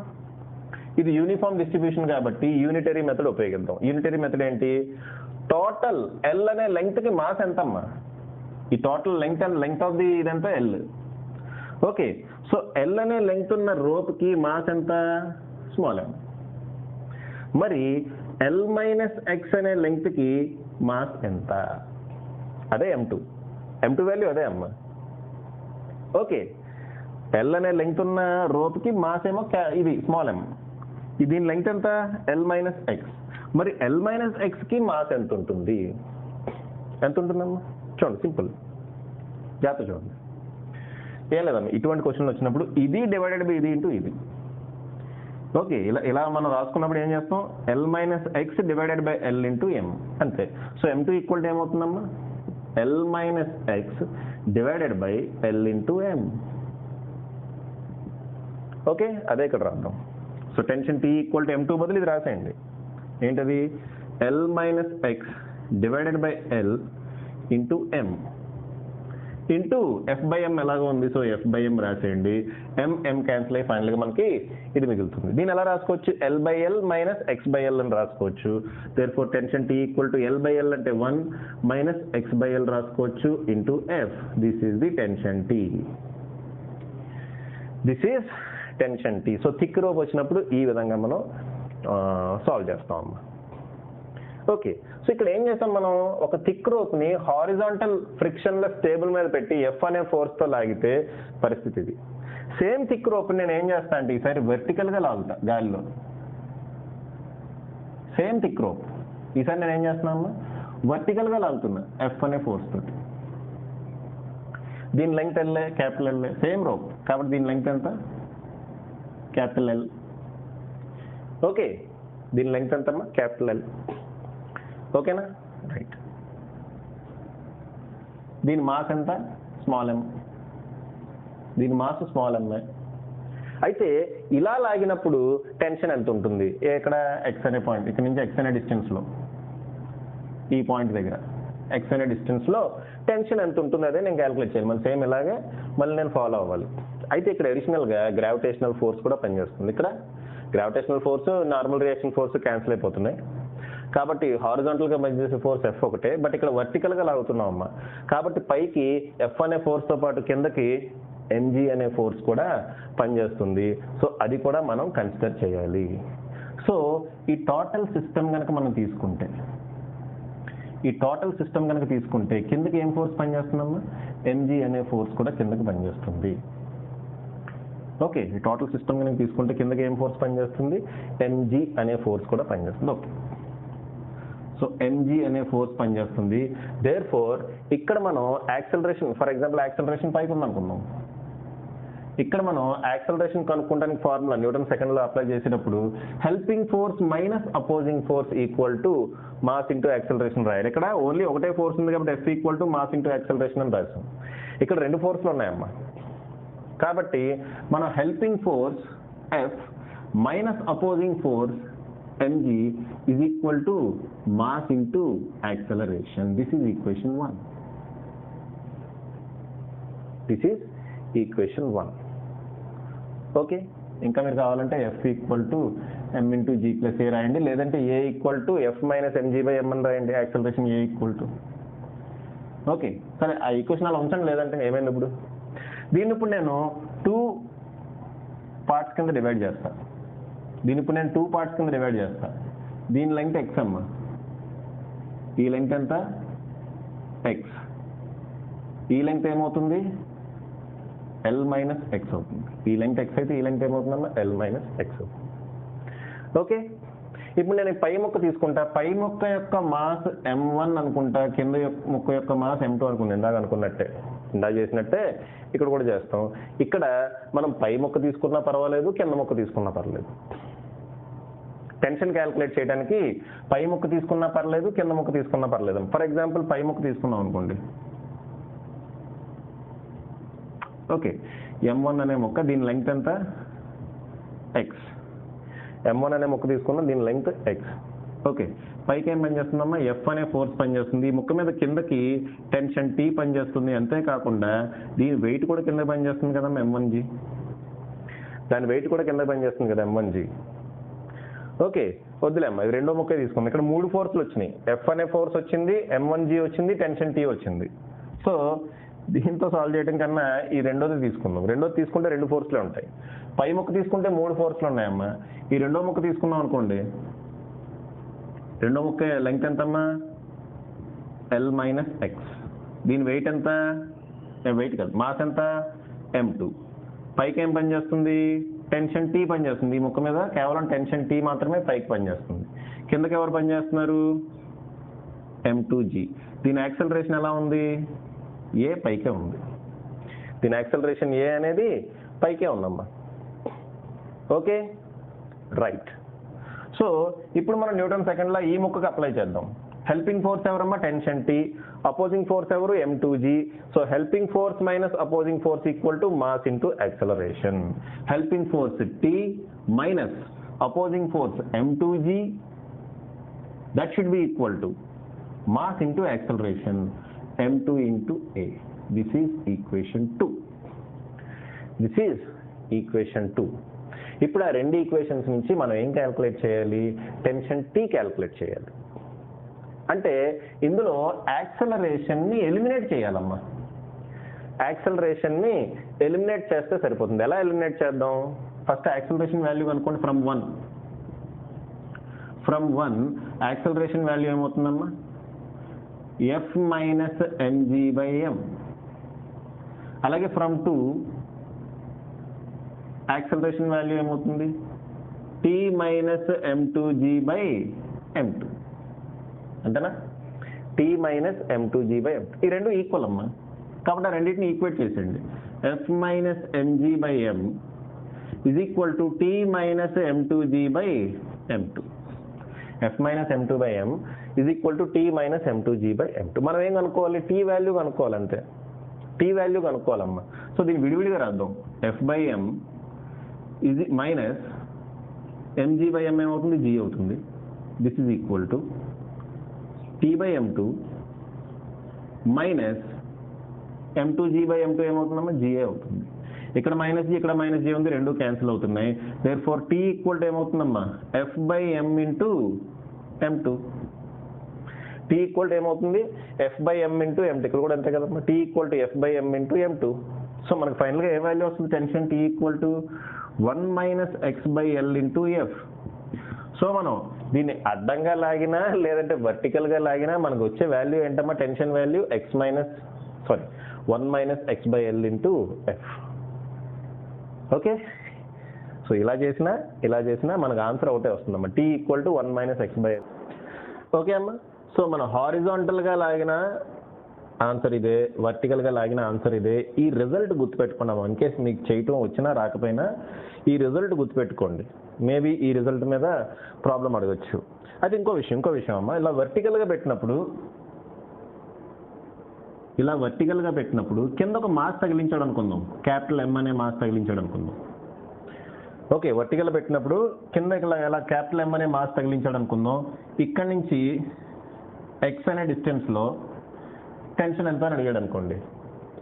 ఇది యూనిఫామ్ డిస్ట్రిబ్యూషన్ కాబట్టి యూనిటరీ మెథడ్ ఉపయోగిద్దాం. యూనిటరీ మెథడ్ ఏంటి? టోటల్ L అనే లెంగ్త్కి మాస్ ఎంతమ్మా? ఈ టోటల్ లెంగ్త్ ఆఫ్ ది ఇదంతా L. ఓకే, సో L అనే లెంగ్త్ ఉన్న రోప్కి మాస్ ఎంత? Small m. మరి L - x అనే లెంగ్త్కి మాస్ ఎంత? అదే M2 వాల్యూ అదే అమ్మా. ఓకే, L అనే లెంగ్త్ ఉన్న రోప్కి మాస్ ఏమో ఇది స్మాల్ m. దీని లెంగ్త్ ఎంత? L - x. మరి L - xకి మాస్ ఎంత ఉంటుంది? ఎంత ఉంటుందమ్మా? చూడండి, సింపుల్, జాగ్రత్త చూడండి. ఏం లేదమ్మా, ఇటువంటి క్వశ్చన్లు వచ్చినప్పుడు ఇది డివైడెడ్ బై ఇది ఇంటూ ఇది. ఓకే, ఇలా మనం రాసుకున్నప్పుడు ఏం చేస్తాం? L - x divided by L into m, అంతే. సో M2 ఈక్వల్ టు ఏమవుతుందమ్మా? L - x divided by L into m. Okay, అదే ఇక్కడ రాద్దాం. So tension T equal to M2 బదులు ఇది రాసేయండి. ఏంటది? L - x divided by L into m. Into F by M ఎలాగో ఉంది, సో F by M రాసేయండి. M cancel అయ్యి ఫైనల్గా మనకి ఇది మిగులుతుంది. దీన్ని ఎలా రాసుకోవచ్చు? L by L minus X by L అని రాసుకోవచ్చు. Therefore tension t equal to L by L అంటే 1 మైనస్ ఎక్స్ బై ఎల్ రాసుకోవచ్చు into F. This is the tension T. This is tension t. So thick rope వచ్చినప్పుడు ఈ విధంగా మనం solve చేస్తాం అమ్మా. ఓకే, సో ఇక్కడ ఏం చేస్తాం మనం, ఒక థిక్ రోప్ ని హారిజాంటల్ ఫ్రిక్షన్లెస్ టేబుల్ మీద పెట్టి ఎఫ్ అనే ఫోర్స్ తో లాగితే పరిస్థితి ఇది. సేమ్ థిక్ రోప్ నేను ఏం చేస్తా అంటే ఈసారి వెర్టికల్ గా లాగుతా గాలిలో. సేమ్ థిక్ రోప్ ఈసారి నేను ఏం చేస్తున్నాను, వర్టికల్ గా లాగుతున్నా ఎఫ్ అనే ఫోర్స్ తోటి. దీని length L, capital L, same rope కాబట్టి దీని లెంగ్త్ ఎంత, క్యాపిటల్ ఎల్. ఓకే, దీని లెంగ్త్ ఎంతమ్మా, క్యాపిటల్ ఎల్. ఓకేనా, రైట్. దీని మాస్ ఎంత, స్మాల్ ఎం. దీని మాస్ స్మాల్ ఎం. అయితే ఇలా లాగినప్పుడు టెన్షన్ ఎంత ఉంటుంది, ఇక్కడ ఎక్స్ అనే పాయింట్, ఇక్కడ నుంచి ఎక్స్ అనే డిస్టెన్స్ లో, ఈ పాయింట్ దగ్గర ఎక్స్ అనే డిస్టెన్స్ లో టెన్షన్ ఎంత ఉంటుంది అదే నేను క్యాలిక్యులేట్ చేయాలి. మళ్ళీ సేమ్ ఇలాగే మళ్ళీ నేను ఫాలో అవ్వాలి. అయితే ఇక్కడ అడిషనల్ గా గ్రావిటేషనల్ ఫోర్స్ కూడా పనిచేస్తుంది. ఇక్కడ gravitational force, normal reaction force cancel అయిపోతున్నాయి కాబట్టి హారిజాంటల్ గా పనిచేసే ఫోర్స్ ఎఫ్ ఒకటే, బట్ ఇక్కడ వర్టికల్ గా లాగుతున్నాం అమ్మా. కాబట్టి పైకి ఎఫ్ అనే ఫోర్స్ తో పాటు కిందకి ఎంజీ అనే ఫోర్స్ కూడా పనిచేస్తుంది. సో అది కూడా మనం కన్సిడర్ చేయాలి. సో ఈ టోటల్ సిస్టమ్ కనుక మనం తీసుకుంటే, కిందకి ఏం ఫోర్స్ పనిచేస్తుందమ్మా, ఎంజీ అనే ఫోర్స్ కూడా కిందకి పనిచేస్తుంది. ఓకే, ఈ టోటల్ సిస్టమ్ కనుక తీసుకుంటే కిందకి ఏం ఫోర్స్ పనిచేస్తుంది, ఎంజీ అనే ఫోర్స్ కూడా పనిచేస్తుంది. ఓకే, సో ఎంజీ అనే ఫోర్స్ పనిచేస్తుంది. దేర్ ఫోర్ ఇక్కడ మనం యాక్సలరేషన్, ఫర్ ఎగ్జాంపుల్ యాక్సలరేషన్ పైకి ఉందనుకుందాం. ఇక్కడ మనం యాక్సలరేషన్ కనుక్కోవడానికి ఫార్ములా న్యూటన్ సెకండ్ లో అప్లై చేసేటప్పుడు helping force minus opposing force equal to mass into acceleration రాయాలి. ఇక్కడ ఓన్లీ ఒకటే ఫోర్స్ ఉంది కాబట్టి f equal to mass into acceleration అని రాసాం. ఇక్కడ రెండు ఫోర్స్లు ఉన్నాయమ్మా కాబట్టి మనం helping force F minus opposing force mg is equal to mass into acceleration. This is equation 1. This is equation 1. Okay, ఇంకా మీరు కావాలంటే f equal to m into g plus A రాయండి, లేదంటే a equal to f minus mg by m అని రాయండి. Acceleration a equal to. Okay, సరే ఆ equation అలా ఉంచండి, లేదంటే ఏమైంది ఇప్పుడు. దీన్ని ఇప్పుడు నేను 2 పార్ట్స్ కింద డివైడ్ చేస్తాను. దీని లెంగ్త్ ఎక్స్ అమ్మా, ఈ లెంగ్త్ ఎంత ఎక్స్, ఈ లెంగ్త్ ఏమవుతుంది ఎల్ మైనస్ ఎక్స్ అవుతుంది. ఈ లెంగ్త్ ఎక్స్ అయితే ఈ లెంగ్త్ ఏమవుతుందమ్మా, ఎల్ మైనస్ ఎక్స్ అవుతుంది. ఓకే, ఇప్పుడు నేను పై మొక్క తీసుకుంటా. పై మొక్క యొక్క మాస్ m1 అనుకుంటా, కింద మొక్క యొక్క మాస్ m2 అనుకుంటా. ఇందాక చేసినట్టే ఇక్కడ కూడా చేస్తాం. ఇక్కడ మనం పై మొక్క తీసుకున్నా పర్వాలేదు, కింద మొక్క తీసుకున్నా పర్లేదు. టెన్షన్ క్యాలిక్యులేట్ చేయడానికి పై మొక్క తీసుకున్నా పర్లేదు, కింద మొక్క తీసుకున్నా పర్లేదు. ఫర్ ఎగ్జాంపుల్ పై మొక్క తీసుకున్నాం అనుకోండి. ఓకే, m1 అనే మొక్క, దీని లెంగ్త్ ఎంత ఎక్స్. m1 అనే మొక్క తీసుకున్నాం, దీని లెంగ్త్ ఎక్స్. ఓకే, పైకి ఏం పనిచేస్తుందమ్మా, ఎఫ్ అనే ఫోర్స్ పనిచేస్తుంది. ఈ ముక్క మీద కిందకి టెన్షన్ టీ పనిచేస్తుంది. అంతేకాకుండా దీని వెయిట్ కూడా కింద పనిచేస్తుంది కదమ్మా, m1g. దాని వెయిట్ కూడా కింద పనిచేస్తుంది కదా, m1g. ఓకే, వద్దులేమ్మా, ఇది రెండో మొక్క తీసుకుందాం. ఇక్కడ 3 ఫోర్స్లు వచ్చినాయి. ఎఫ్ అనే ఫోర్స్ వచ్చింది, m1g వచ్చింది, టెన్షన్ టీ వచ్చింది. సో దీంతో సాల్వ్ చేయడం కన్నా ఈ రెండోది తీసుకుందాం. రెండోది తీసుకుంటే 2 ఫోర్స్లే ఉంటాయి. పై మొక్క తీసుకుంటే 3 ఫోర్స్లు ఉన్నాయమ్మా. ఈ రెండో మొక్క తీసుకున్నాం అనుకోండి. రెండో మొక్క లెంగ్త్ ఎంతమ్మా, ఎల్ మైనస్ ఎక్స్. దీని వెయిట్ ఎంత, వెయిట్ కాదు మాస్ ఎంత, m2. పైకి ఏం పనిచేస్తుంది, టెన్షన్ టీ పనిచేస్తుంది. ఈ మొక్క మీద కేవలం టెన్షన్ టీ మాత్రమే పైకి పనిచేస్తుంది. కిందకి ఎవరు పనిచేస్తున్నారు, m2g. దీని యాక్సలరేషన్ ఎలా ఉంది, ఏ పైకే ఉంది. దీని యాక్సలరేషన్ ఏ అనేది పైకే ఉందమ్మా. Okay, right. సో ఇప్పుడు మనం న్యూటన్ సెకండ్ లా ఈ మొక్కకి అప్లై చేద్దాం. హెల్పింగ్ ఫోర్స్ ఎవరమ్మా, టెన్షన్ టీ. అపోజింగ్ ఫోర్స్ ఎవరు, m2g. So helping force minus opposing force equal to mass into acceleration. Helping force t minus opposing force m2g, that should be equal to mass into acceleration m2 into a. This is equation 2. This is equation 2. ఇప్పుడు ఆ రెండు equations నుంచి మనం ఏం calculate చేయాలి? Tension T calculate చేయాలి. అంటే ఇందులో యాక్సలరేషన్ని ఎలిమినేట్ చేయాలమ్మా. యాక్సలరేషన్ని ఎలిమినేట్ చేస్తే సరిపోతుంది. ఎలా ఎలిమినేట్ చేద్దాం? ఫస్ట్ యాక్సలరేషన్ వాల్యూ కనుక్కోండి. ఫ్రమ్ 1 యాక్సలరేషన్ వాల్యూ ఏమవుతుందమ్మా? F minus mg/m. అలాగే ఫ్రమ్ 2 యాక్సలరేషన్ వాల్యూ ఏమవుతుంది? T minus m2g/m2. అంతేనా? T minus m2g/m2. ఈ రెండు ఈక్వల్ అమ్మా. కాబట్టి ఆ రెండింటిని ఈక్వేట్ చేసేయండి. F minus mg/m is equal to T minus m2g/m2. F minus m2/m is equal to T minus m2g/m2. మనం ఏం కనుక్కోవాలి? T వాల్యూ కనుక్కోవాలంతే. T వాల్యూ కనుక్కోవాలమ్మా. సో దీన్ని విడివిడిగా రాద్దాం. F/m ఇది మైనస్ mg/m ఏమవుతుంది? g అవుతుంది. This is equal to T/m2 minus m2g/m2 ఏమవుతుందమ్మా? ga అవుతుంది. ఇక్కడ మైనస్ జీ, ఇక్కడ మైనస్ జీ ఉంది, రెండు క్యాన్సిల్ అవుతున్నాయి. Therefore T equal to ఏమవుతుందమ్మా? F/m into m2. T equal to ఏమవుతుంది? F/m into m2. ఇక్కడ కూడా అంతే కదమ్మా. T equal to F/m into m2. సో మనకు ఫైనల్గా ఏ వాల్యూ వస్తుంది? Tension T equal to 1 minus x/l into f. సో మనం దీన్ని అడ్డంగా లాగినా లేదంటే వర్టికల్గా లాగినా మనకు వచ్చే వాల్యూ ఏంటమ్మా? Tension value 1 minus x/l into f. Okay. So ఇలా చేసినా మనకు ఆన్సర్ ఒకటే వస్తుందమ్మా. T equal to 1 minus x/l. Okay అమ్మా. సో మనం హారిజాంటల్గా లాగిన ఆన్సర్ ఇదే, వర్టికల్గా లాగిన ఆన్సర్ ఇదే. ఈ రిజల్ట్ గుర్తుపెట్టుకున్నాము. ఇన్ కేస్ మీకు చేయటం వచ్చినా రాకపోయినా ఈ రిజల్ట్ గుర్తుపెట్టుకోండి. మేబీ ఈ రిజల్ట్ మీద ప్రాబ్లం అడగచ్చు. అది ఇంకో విషయం అమ్మా. ఇలా వర్టికల్గా పెట్టినప్పుడు కింద ఒక మాస్ తగిలించాడు అనుకుందాం. క్యాపిటల్ M అనే మాస్ తగిలించాడు అనుకుందాం. ఓకే. వర్టికల్ పెట్టినప్పుడు కింద ఇలా క్యాపిటల్ M అనే మాస్ తగిలించాడు అనుకుందాం. ఇక్కడి నుంచి x అనే డిస్టెన్స్లో టెన్షన్ ఎంత అని అడిగాడు అనుకోండి.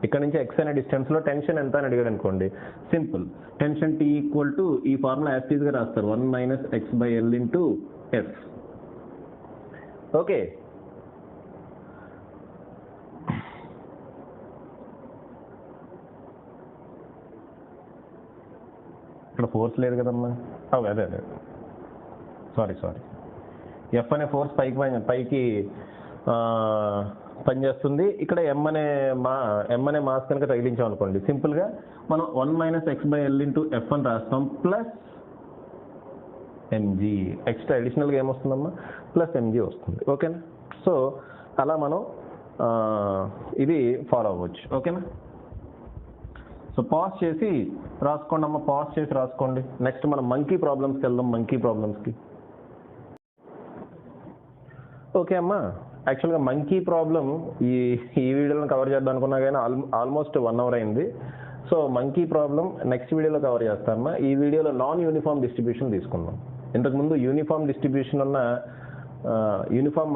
ఇక్కడ నుంచి x అనే డిస్టెన్స్లో టెన్షన్ ఎంత అని అడిగాడు అనుకోండి. Simple. Tension T equal to ఈ ఫార్ములా యాస్టీస్గా రాస్తారు. 1 minus x/l into f. Okay. ఇక్కడ ఫోర్స్ లేదు కదమ్మా. అదే సారీ F అనే ఫోర్స్ పైకి పనిచేస్తుంది. ఇక్కడ M అనే మాస్ కనుక తగిలించాం అనుకోండి. సింపుల్గా మనం 1 మైనస్ x/l ఇంటూ f అని రాస్తాం. Plus mg. ఎక్స్ట్రా అడిషనల్గా ఏమొస్తుందమ్మా? ప్లస్ mg వస్తుంది. ఓకేనా? సో అలా మనం ఇది ఫాలో అవ్వచ్చు. ఓకేనా? సో పాజ్ చేసి రాసుకోండి అమ్మా. పాజ్ చేసి రాసుకోండి. నెక్స్ట్ మనం మంకీ ప్రాబ్లమ్స్కి వెళ్దాం. ఓకే అమ్మా. యాక్చువల్గా మంకీ ప్రాబ్లం ఈ వీడియోలో కవర్ చేద్దాం అనుకున్నా కానీ ఆల్మోస్ట్ 1 అవర్ అయింది. సో మంకీ ప్రాబ్లం నెక్స్ట్ వీడియోలో కవర్ చేస్తామమ్మా. ఈ వీడియోలో నాన్ యూనిఫామ్ డిస్ట్రిబ్యూషన్ తీసుకుందాం. ఇంతకుముందు యూనిఫామ్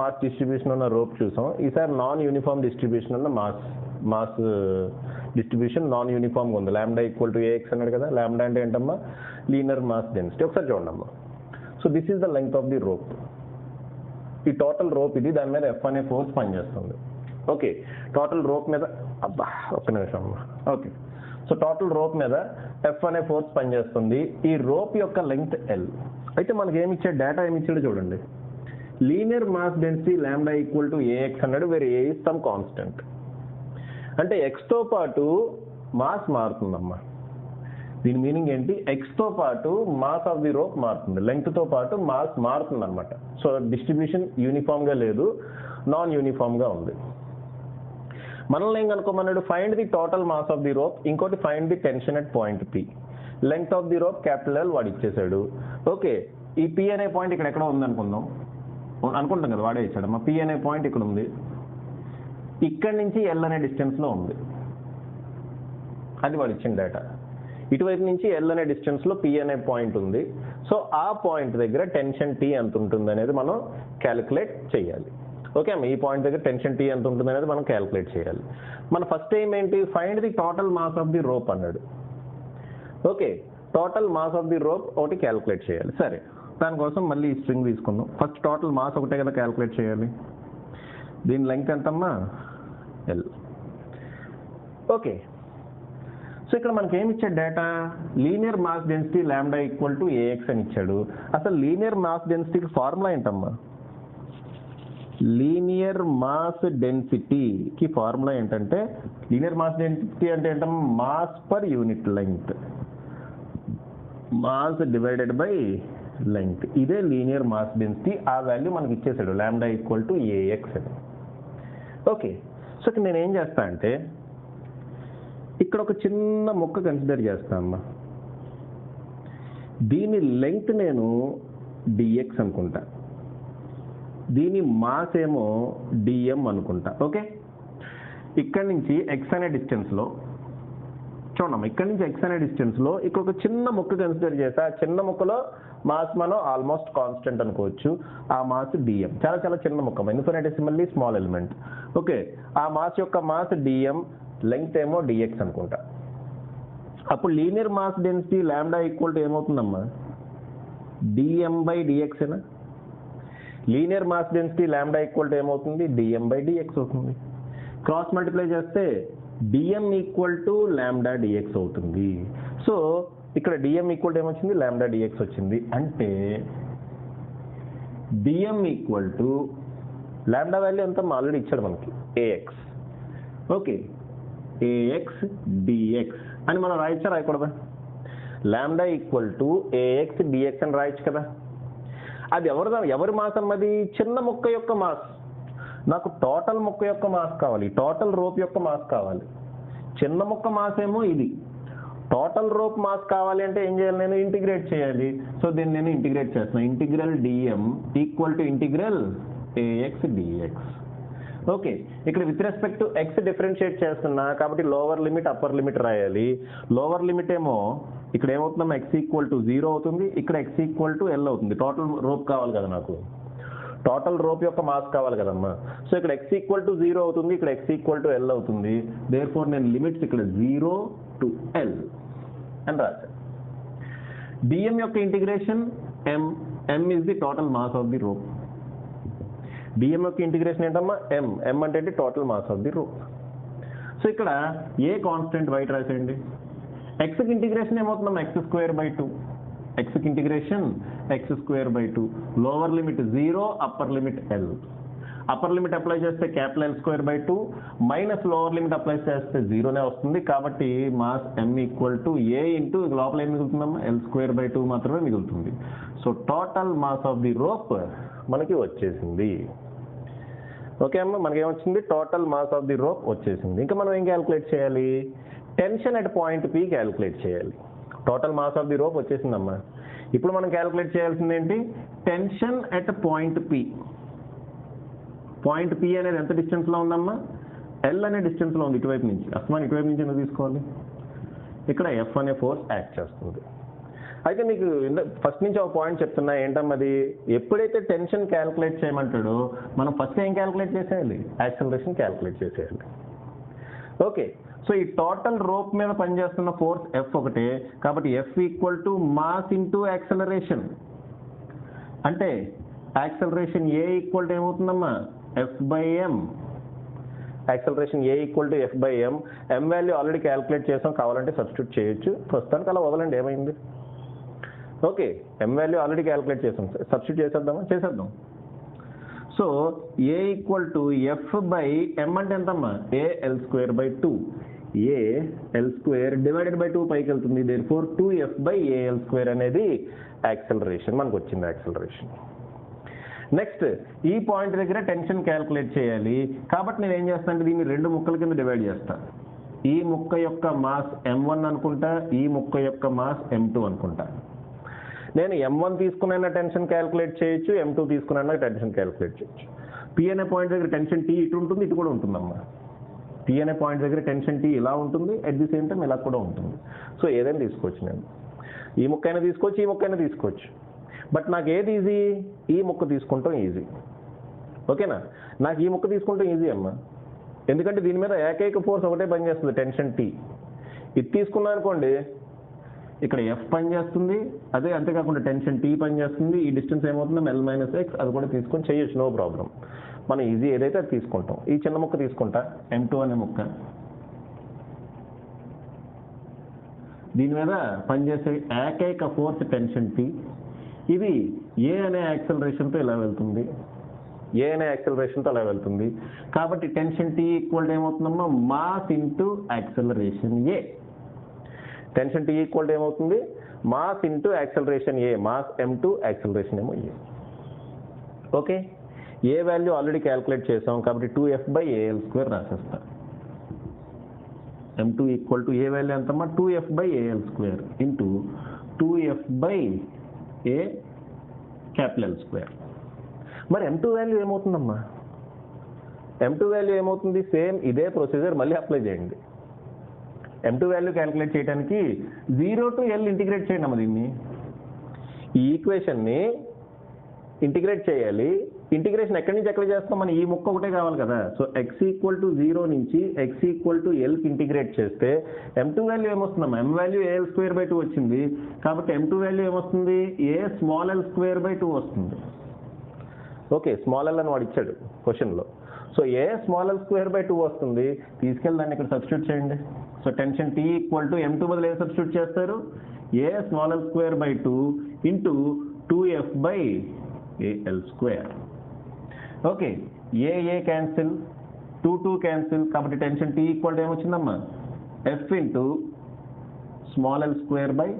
మాస్ డిస్ట్రిబ్యూషన్ ఉన్న రోప్ చూసాం. ఈసారి నాన్ యూనిఫామ్ డిస్ట్రిబ్యూషన్ ఉన్న మాస్ డిస్ట్రిబ్యూషన్ నాన్ యూనిఫామ్గా ఉంది. లాంబ్డా ఈక్వల్ టు AX అన్నాడు కదా. లాంబ్డా అంటే ఏంటమ్మా? Linear mass density. ఒకసారి చూడండి అమ్మా. So this is the length of the rope. ఈ టోటల్ రోప్ ఇది. దాని మీద F అనే ఫోర్స్ పనిచేస్తుంది. ఓకే. టోటల్ రోప్ మీద ఒక్క నిమిషం అమ్మా. ఓకే. సో టోటల్ రోప్ మీద F అనే ఫోర్స్ పనిచేస్తుంది. ఈ రోప్ యొక్క లెంగ్త్ L. అయితే మనకి డేటా ఏమి ఇచ్చాడో చూడండి. Linear mass density lambda equal to AX అన్నాడు. వేరే A ఇస్ సమ్ కాన్స్టెంట్. అంటే Xతో పాటు మాస్ మారుతుందమ్మా. దీని మీనింగ్ ఏంటి? Xతో పాటు మాస్ ఆఫ్ ది రోప్ మారుతుంది. లెంగ్త్తో పాటు మాస్ మారుతుంది అనమాట. సో డిస్ట్రిబ్యూషన్ యూనిఫామ్గా లేదు, నాన్ యూనిఫామ్గా ఉంది. మనల్ని ఏం కనుక్కోమన్నాడు? Find the total mass of the rope. ఇంకోటి find the tension at point P. Length of the rope capital L వాడు ఇచ్చేసాడు. ఓకే. ఈ P అనే పాయింట్ ఇక్కడ ఎక్కడో ఉంది అనుకుంటాం కదా. వాడే ఇచ్చాడు. మా P అనే పాయింట్ ఇక్కడ ఉంది. ఇక్కడి నుంచి L అనే డిస్టెన్స్లో ఉంది. అది వాడు ఇచ్చిన డేటా. ఇటువైపు నుంచి L అనే డిస్టెన్స్లో P అనే పాయింట్ ఉంది. సో ఆ పాయింట్ దగ్గర టెన్షన్ T ఎంత ఉంటుంది అనేది మనం క్యాలిక్యులేట్ చేయాలి. ఓకే అమ్మ, ఈ పాయింట్ దగ్గర టెన్షన్ టీ ఎంత ఉంటుంది అనేది మనం క్యాలిక్యులేట్ చేయాలి. మన ఫస్ట్ ఏం ఏంటి, find the total mass of the rope అన్నాడు. Okay, total mass of the rope ఒకటి క్యాలిక్యులేట్ చేయాలి. సరే, దానికోసం మళ్ళీ ఈ స్ట్రింగ్ తీసుకుందాం. ఫస్ట్ టోటల్ మాస్ ఒకటే కదా క్యాలిక్యులేట్ చేయాలి. దీని లెంగ్త్ ఎంతమ్మా, ఎల్. ఓకే, సో ఇక్కడ మనకి ఏమి ఇచ్చాడు data, linear mass density lambda equal to A X అని ఇచ్చాడు. అసలు లీనియర్ మాస్ డెన్సిటీకి ఫార్ములా ఏంటమ్మా, లీనియర్ మాస్ డెన్సిటీకి ఫార్ములా ఏంటంటే, లీనియర్ మాస్ డెన్సిటీ అంటే ఏంటమ్మా, mass per unit length, mass divided by length. ఇదే లీనియర్ మాస్ డెన్సిటీ. ఆ వాల్యూ మనకి ఇచ్చేసాడు, లాంబ్డా ఈక్వల్ టు ఏఎక్స్ అని. ఓకే, సో ఇక్కడ నేను ఏం చేస్తా అంటే, ఇక్కడ ఒక చిన్న ముక్క కన్సిడర్ చేస్తా అమ్మా. దీని లెంగ్త్ నేను డిఎక్స్ అనుకుంటా, దీని మాస్ ఏమో డిఎం అనుకుంటా. ఓకే, ఇక్కడ నుంచి ఎక్స్ అనే డిస్టెన్స్లో చూడమ్మా, ఇక్కడ నుంచి ఎక్స్ అనే డిస్టెన్స్లో ఇక్కడ ఒక చిన్న ముక్క కన్సిడర్ చేస్తా. ఆ చిన్న ముక్కలో మాస్ మనం ఆల్మోస్ట్ కాన్స్టెంట్ అనుకోవచ్చు. ఆ మాస్ డిఎం, చాలా చాలా చిన్న ముక్క, ఇన్ఫినిటెసిమల్లీ స్మాల్ ఎలిమెంట్. ఓకే, ఆ మాస్ యొక్క మాస్ డిఎం, లెంగ్త్ ఏమో డిఎక్స్ అనుకుంటా. అప్పుడు linear mass density lambda equal to ఏమవుతుందమ్మా, డిఎం బై డిఎక్స్ ఏనా. Linear mass density lambda equal to ఏమవుతుంది, డిఎం బై డిఎక్స్ అవుతుంది. క్రాస్ మల్టిప్లై చేస్తే dm equal to lambda dx అవుతుంది. సో ఇక్కడ డిఎం ఈక్వల్ టు ఏమొచ్చింది, లాంబ్డా డిఎక్స్ వచ్చింది. అంటే dm equal to lambda value ఎంత ఆల్రెడీ ఇచ్చాడు మనకి, ఏఎక్స్. ఓకే, ఏఎక్స్ డిఎక్స్ అని మనం రాయొచ్చా, రాయకూడదా? Lambda equal to ax dx అని రాయొచ్చు కదా. అది ఎవరి మాస్ అన్నది, చిన్న ముక్క యొక్క మాస్. నాకు టోటల్ ముక్క యొక్క మాస్ కావాలి, టోటల్ రోప్ యొక్క మాస్ కావాలి. చిన్న ముక్క మాస్ ఏమో ఇది, టోటల్ రోప్ మాస్ కావాలి అంటే ఏం చేయాలి, నేను ఇంటిగ్రేట్ చేయాలి. సో దీన్ని నేను ఇంటిగ్రేట్ చేస్తున్నాను. Integral dm equal to integral ax dx. Okay, ఇక్కడ with respect to x differentiate చేస్తున్నా కాబట్టి లోవర్ లిమిట్ అప్పర్ లిమిట్ రాయాలి. లోవర్ లిమిట్ ఏమో ఇక్కడ ఏమవుతుందమ్మా, ఎక్స్ ఈక్వల్ టు 0 అవుతుంది, ఇక్కడ ఎక్స్ ఈక్వల్ టు ఎల్ అవుతుంది. టోటల్ రోప్ కావాలి కదా నాకు, టోటల్ రోప్ యొక్క మాస్ కావాలి కదమ్మా. సో ఇక్కడ ఎక్స్ ఈక్వల్ టు 0 అవుతుంది, ఇక్కడ ఎక్స్ ఈక్వల్ టు ఎల్ అవుతుంది. దేర్ ఫోర్ నేను లిమిట్స్ ఇక్కడ 0 to L అని రాశాను. డిఎం యొక్క integration m, m is the total mass of the rope. Dm యొక్క ఇంటిగ్రేషన్ ఏంటమ్మా, ఎం, ఎం అంటే total mass of the rope. So ఇక్కడ ఏ కాన్స్టెంట్ బయట రాసేయండి. ఎక్స్కి ఇంటిగ్రేషన్ ఏమవుతుందమ్మా, ఎక్స్ స్క్వేర్ బై 2. ఎక్స్కి integration x square by 2. Lower limit 0, upper limit L. Upper limit apply చేస్తే capital L square by 2 minus lower limit apply చేస్తే 0నే వస్తుంది. కాబట్టి mass m equal to a into లోపల ఏం మిగులుతుందమ్మా, ఎల్ స్క్వేర్ బై 2 మాత్రమే మిగులుతుంది. So total mass of the rope మనకి వచ్చేసింది. ఓకే అమ్మ, మనకేమొచ్చింది, total mass of the rope వచ్చేసింది. ఇంకా మనం ఏం క్యాలిక్యులేట్ చేయాలి, tension at point p calculate చేయాలి. Total mass of the rope వచ్చేసిందమ్మా. ఇప్పుడు మనం క్యాలిక్యులేట్ చేయాల్సింది ఏంటి, tension at point P. Point P అనేది ఎంత డిస్టెన్స్లో ఉందమ్మా, ఎల్ అనే డిస్టెన్స్లో ఉంది ఇటువైపు నుంచి. అస్మాన్ ఇటువైపు నుంచి ఎందుకు తీసుకోవాలి, ఇక్కడ ఎఫ్ అనే ఫోర్స్ యాక్ట్ చేస్తుంది. అయితే మీకు ఫస్ట్ నుంచి ఒక పాయింట్ చెప్తున్నా ఏంటమ్మా, అది ఎప్పుడైతే టెన్షన్ క్యాలిక్యులేట్ చేయమంటాడో మనం ఫస్ట్ ఏం క్యాలిక్యులేట్ చేసేయాలి, యాక్సలరేషన్ క్యాలిక్యులేట్ చేసేయాలి. ఓకే, సో ఈ టోటల్ రోప్ మీద పనిచేస్తున్న ఫోర్స్ ఎఫ్ ఒకటే కాబట్టి f equal to mass into acceleration. అంటే యాక్సలరేషన్ ఏ ఈక్వల్ టు ఏమవుతుందమ్మా, f by m. Acceleration a equal to f by m. M value already calculate చేసాం, కావాలంటే సబ్స్టిట్యూట్ చేయొచ్చు. ప్రస్తుతానికి అలా వదలండి, ఏమైంది. Okay, m value already calculate చేసాం, సబ్స్టిట్యూట్ చేసేద్దామా, చేసేద్దాం. So a equal to f by m అంటే ఎంతమ్మా, ఏ L square by 2. A L square divided by 2 పైకి వెళ్తుంది. Therefore 2f by A L square అనేది యాక్సలరేషన్ మనకు వచ్చింది, యాక్సలరేషన్. నెక్స్ట్ ఈ పాయింట్ దగ్గర టెన్షన్ క్యాలిక్యులేట్ చేయాలి. కాబట్టి నేను ఏం చేస్తాను, దీన్ని 2 ముక్కల కింద డివైడ్ చేస్తాను. ఈ ముక్క యొక్క మాస్ m1 అనుకుంటా, ఈ ముక్క యొక్క మాస్ m2 అనుకుంటా. నేను m1 తీసుకున్న టెన్షన్ క్యాలిక్యులేట్ చేయొచ్చు, m2 తీసుకున్న టెన్షన్ క్యాలిక్యులేట్ చేయొచ్చు. పి అనే పాయింట్ దగ్గర టెన్షన్ టీ ఇటు ఉంటుంది, ఇటు కూడా ఉంటుందమ్మా. పి అనే పాయింట్ దగ్గర టెన్షన్ టీ ఇలా ఉంటుంది, అట్ ది సేమ్ టైం ఇలా కూడా ఉంటుంది. సో ఏదైనా తీసుకోవచ్చు, నేను ఈ ముక్క అయినా తీసుకోవచ్చు, ఈ ముక్క అయినా తీసుకోవచ్చు. బట్ నాకు ఏది ఈజీ, ఈ ముక్క తీసుకుంటాం ఈజీ. ఓకేనా. నాకు ఈ ముక్క తీసుకుంటే ఈజీ అమ్మా, ఎందుకంటే దీని మీద ఏకైక ఫోర్స్ ఒకటే పనిచేస్తుంది, టెన్షన్ టీ. ఇది తీసుకున్నా అనుకోండి, ఇక్కడ ఎఫ్ పనిచేస్తుంది, అదే అంతేకాకుండా టెన్షన్ టీ పనిచేస్తుంది. ఈ డిస్టెన్స్ ఏమవుతుంది, ఎల్ మైనస్ ఎక్స్, అది కూడా తీసుకొని చేయొచ్చు, నో ప్రాబ్లం. మనం ఈజీ ఏదైతే అది తీసుకుంటాం. ఈ చిన్న ముక్క తీసుకుంటా, M2 అనే ముక్క, దీని మీద పనిచేసే ఏకైక ఫోర్స్ టెన్షన్ టీ. ఇది ఏ అనే యాక్సలరేషన్తో ఇలా వెళ్తుంది, ఏ అనే యాక్సలరేషన్తో అలా వెళ్తుంది. కాబట్టి టెన్షన్ టీ ఈక్వల్ టు ఏమవుతుందమ్మా, mass into acceleration a. Tension t equal to ఏమవుతుంది, mass into acceleration a, mass M2, acceleration ఏమో a. Okay, a value already calculate చేసాం కాబట్టి 2F/AL² రాసేస్తా. M2 equal to a value ఎంతమ్మా, 2F/AL² into 2F/AL². మరి M2 value ఏమవుతుందమ్మా, M2 value ఏమవుతుంది, same ఇదే ప్రొసీజర్ మళ్ళీ అప్లై చేయండి. M2 వాల్యూ క్యాల్కులేట్ చేయడానికి 0 to L ఇంటిగ్రేట్ చేయండి అమ్మ. దీన్ని, ఈ ఈక్వేషన్ని ఇంటిగ్రేట్ చేయాలి. ఇంటిగ్రేషన్ ఎక్కడి నుంచి ఎక్కడ చేస్తాం, మనం ఈ ముక్క ఒకటే కావాలి కదా. సో x ఈక్వల్ టు 0 నుంచి x ఈక్వల్ టు Lకి ఇంటిగ్రేట్ చేస్తే M2 value ఏమొస్తుందమ్మా, M value AL²/2 వచ్చింది. కాబట్టి M2 వాల్యూ ఏమొస్తుంది, A_l²/2 వస్తుంది. ఓకే, స్మాల్ ఎల్ అని వాడు ఇచ్చాడు క్వశ్చన్లో. సో A_l²/2 వస్తుంది. తీసుకెళ్ళి దాన్ని ఇక్కడ సబ్స్టిట్యూట్ చేయండి. So tension t equal to M2 బదులు ఏ సబ్స్టిట్యూట్ చేస్తారు, A_l²/2 into 2F/AL². Okay, a cancel, 2 cancel. కాబట్టి టెన్షన్ టీ ఈక్వల్ టు ఏమొచ్చిందమ్మా, F into l²/L².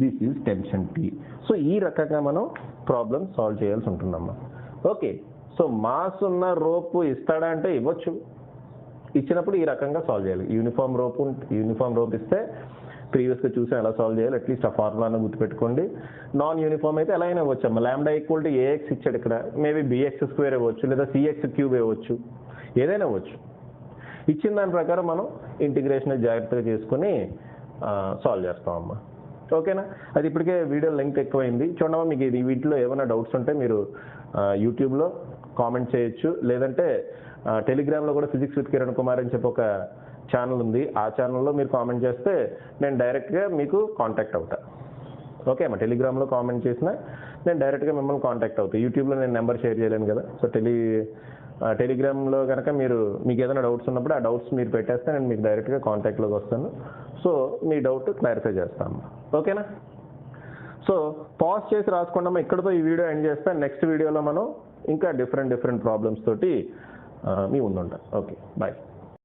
This is tension t. So ఈ రకంగా మనం ప్రాబ్లమ్ సాల్వ్ చేయాల్సి ఉంటుందమ్మా. ఓకే, సో మాస్ ఉన్న రోప్ ఇస్తాడా అంటే ఇవ్వచ్చు. ఇచ్చినప్పుడు ఈ రకంగా సాల్వ్ చేయాలి. యూనిఫామ్ రోప్ ఇస్తే ప్రీవియస్గా చూసి ఎలా సాల్వ్ చేయాలి, అట్లీస్ట్ ఆ ఫార్ములాను గుర్తుపెట్టుకోండి. నాన్ యూనిఫామ్ అయితే ఎలా అయినా ఇవ్వచ్చు అమ్మ. λ ఈక్వల్ టు AX ఇచ్చాడు ఇక్కడ, మేబీ BX² ఇవ్వచ్చు, లేదా CX³ ఇవ్వచ్చు, ఏదైనా ఇవ్వచ్చు. ఇచ్చిన దాని ప్రకారం మనం ఇంటిగ్రేషన్ జాగ్రత్తగా చేసుకుని సాల్వ్ చేస్తామమ్మా. ఓకేనా, అది ఇప్పటికే వీడియో లెంగ్త్ ఎక్కువైంది. చూడమ్మా, మీకు ఇది వీటిలో ఏమైనా డౌట్స్ ఉంటే మీరు యూట్యూబ్లో కామెంట్ చేయొచ్చు, లేదంటే టెలిగ్రామ్లో కూడా ఫిజిక్స్ విత్ కిరణ్ కుమార్ అని చెప్పి ఒక ఛానల్ ఉంది. ఆ ఛానల్లో మీరు కామెంట్ చేస్తే నేను డైరెక్ట్గా మీకు కాంటాక్ట్ అవుతా. ఓకే అమ్మా, టెలిగ్రామ్లో కామెంట్ చేసినా నేను డైరెక్ట్గా మిమ్మల్ని కాంటాక్ట్ అవుతాను. యూట్యూబ్లో నేను నెంబర్ షేర్ చేయలేను కదా. సో టెలిగ్రామ్లో కనుక మీకు ఏదైనా డౌట్స్ ఉన్నప్పుడు ఆ డౌట్స్ మీరు పెట్టేస్తే నేను మీకు డైరెక్ట్గా కాంటాక్ట్లోకి వస్తాను. సో మీ డౌట్ క్లారిఫై చేస్తాను. ఓకేనా, సో పాజ్ చేసి రాసుకోండమ్మా. ఇక్కడతో ఈ వీడియో ఎండ్ చేస్తాను. నెక్స్ట్ వీడియోలో మనం ఇంకా డిఫరెంట్ ప్రాబ్లమ్స్ తోటి మీ ముందుంటాం. Okay, bye.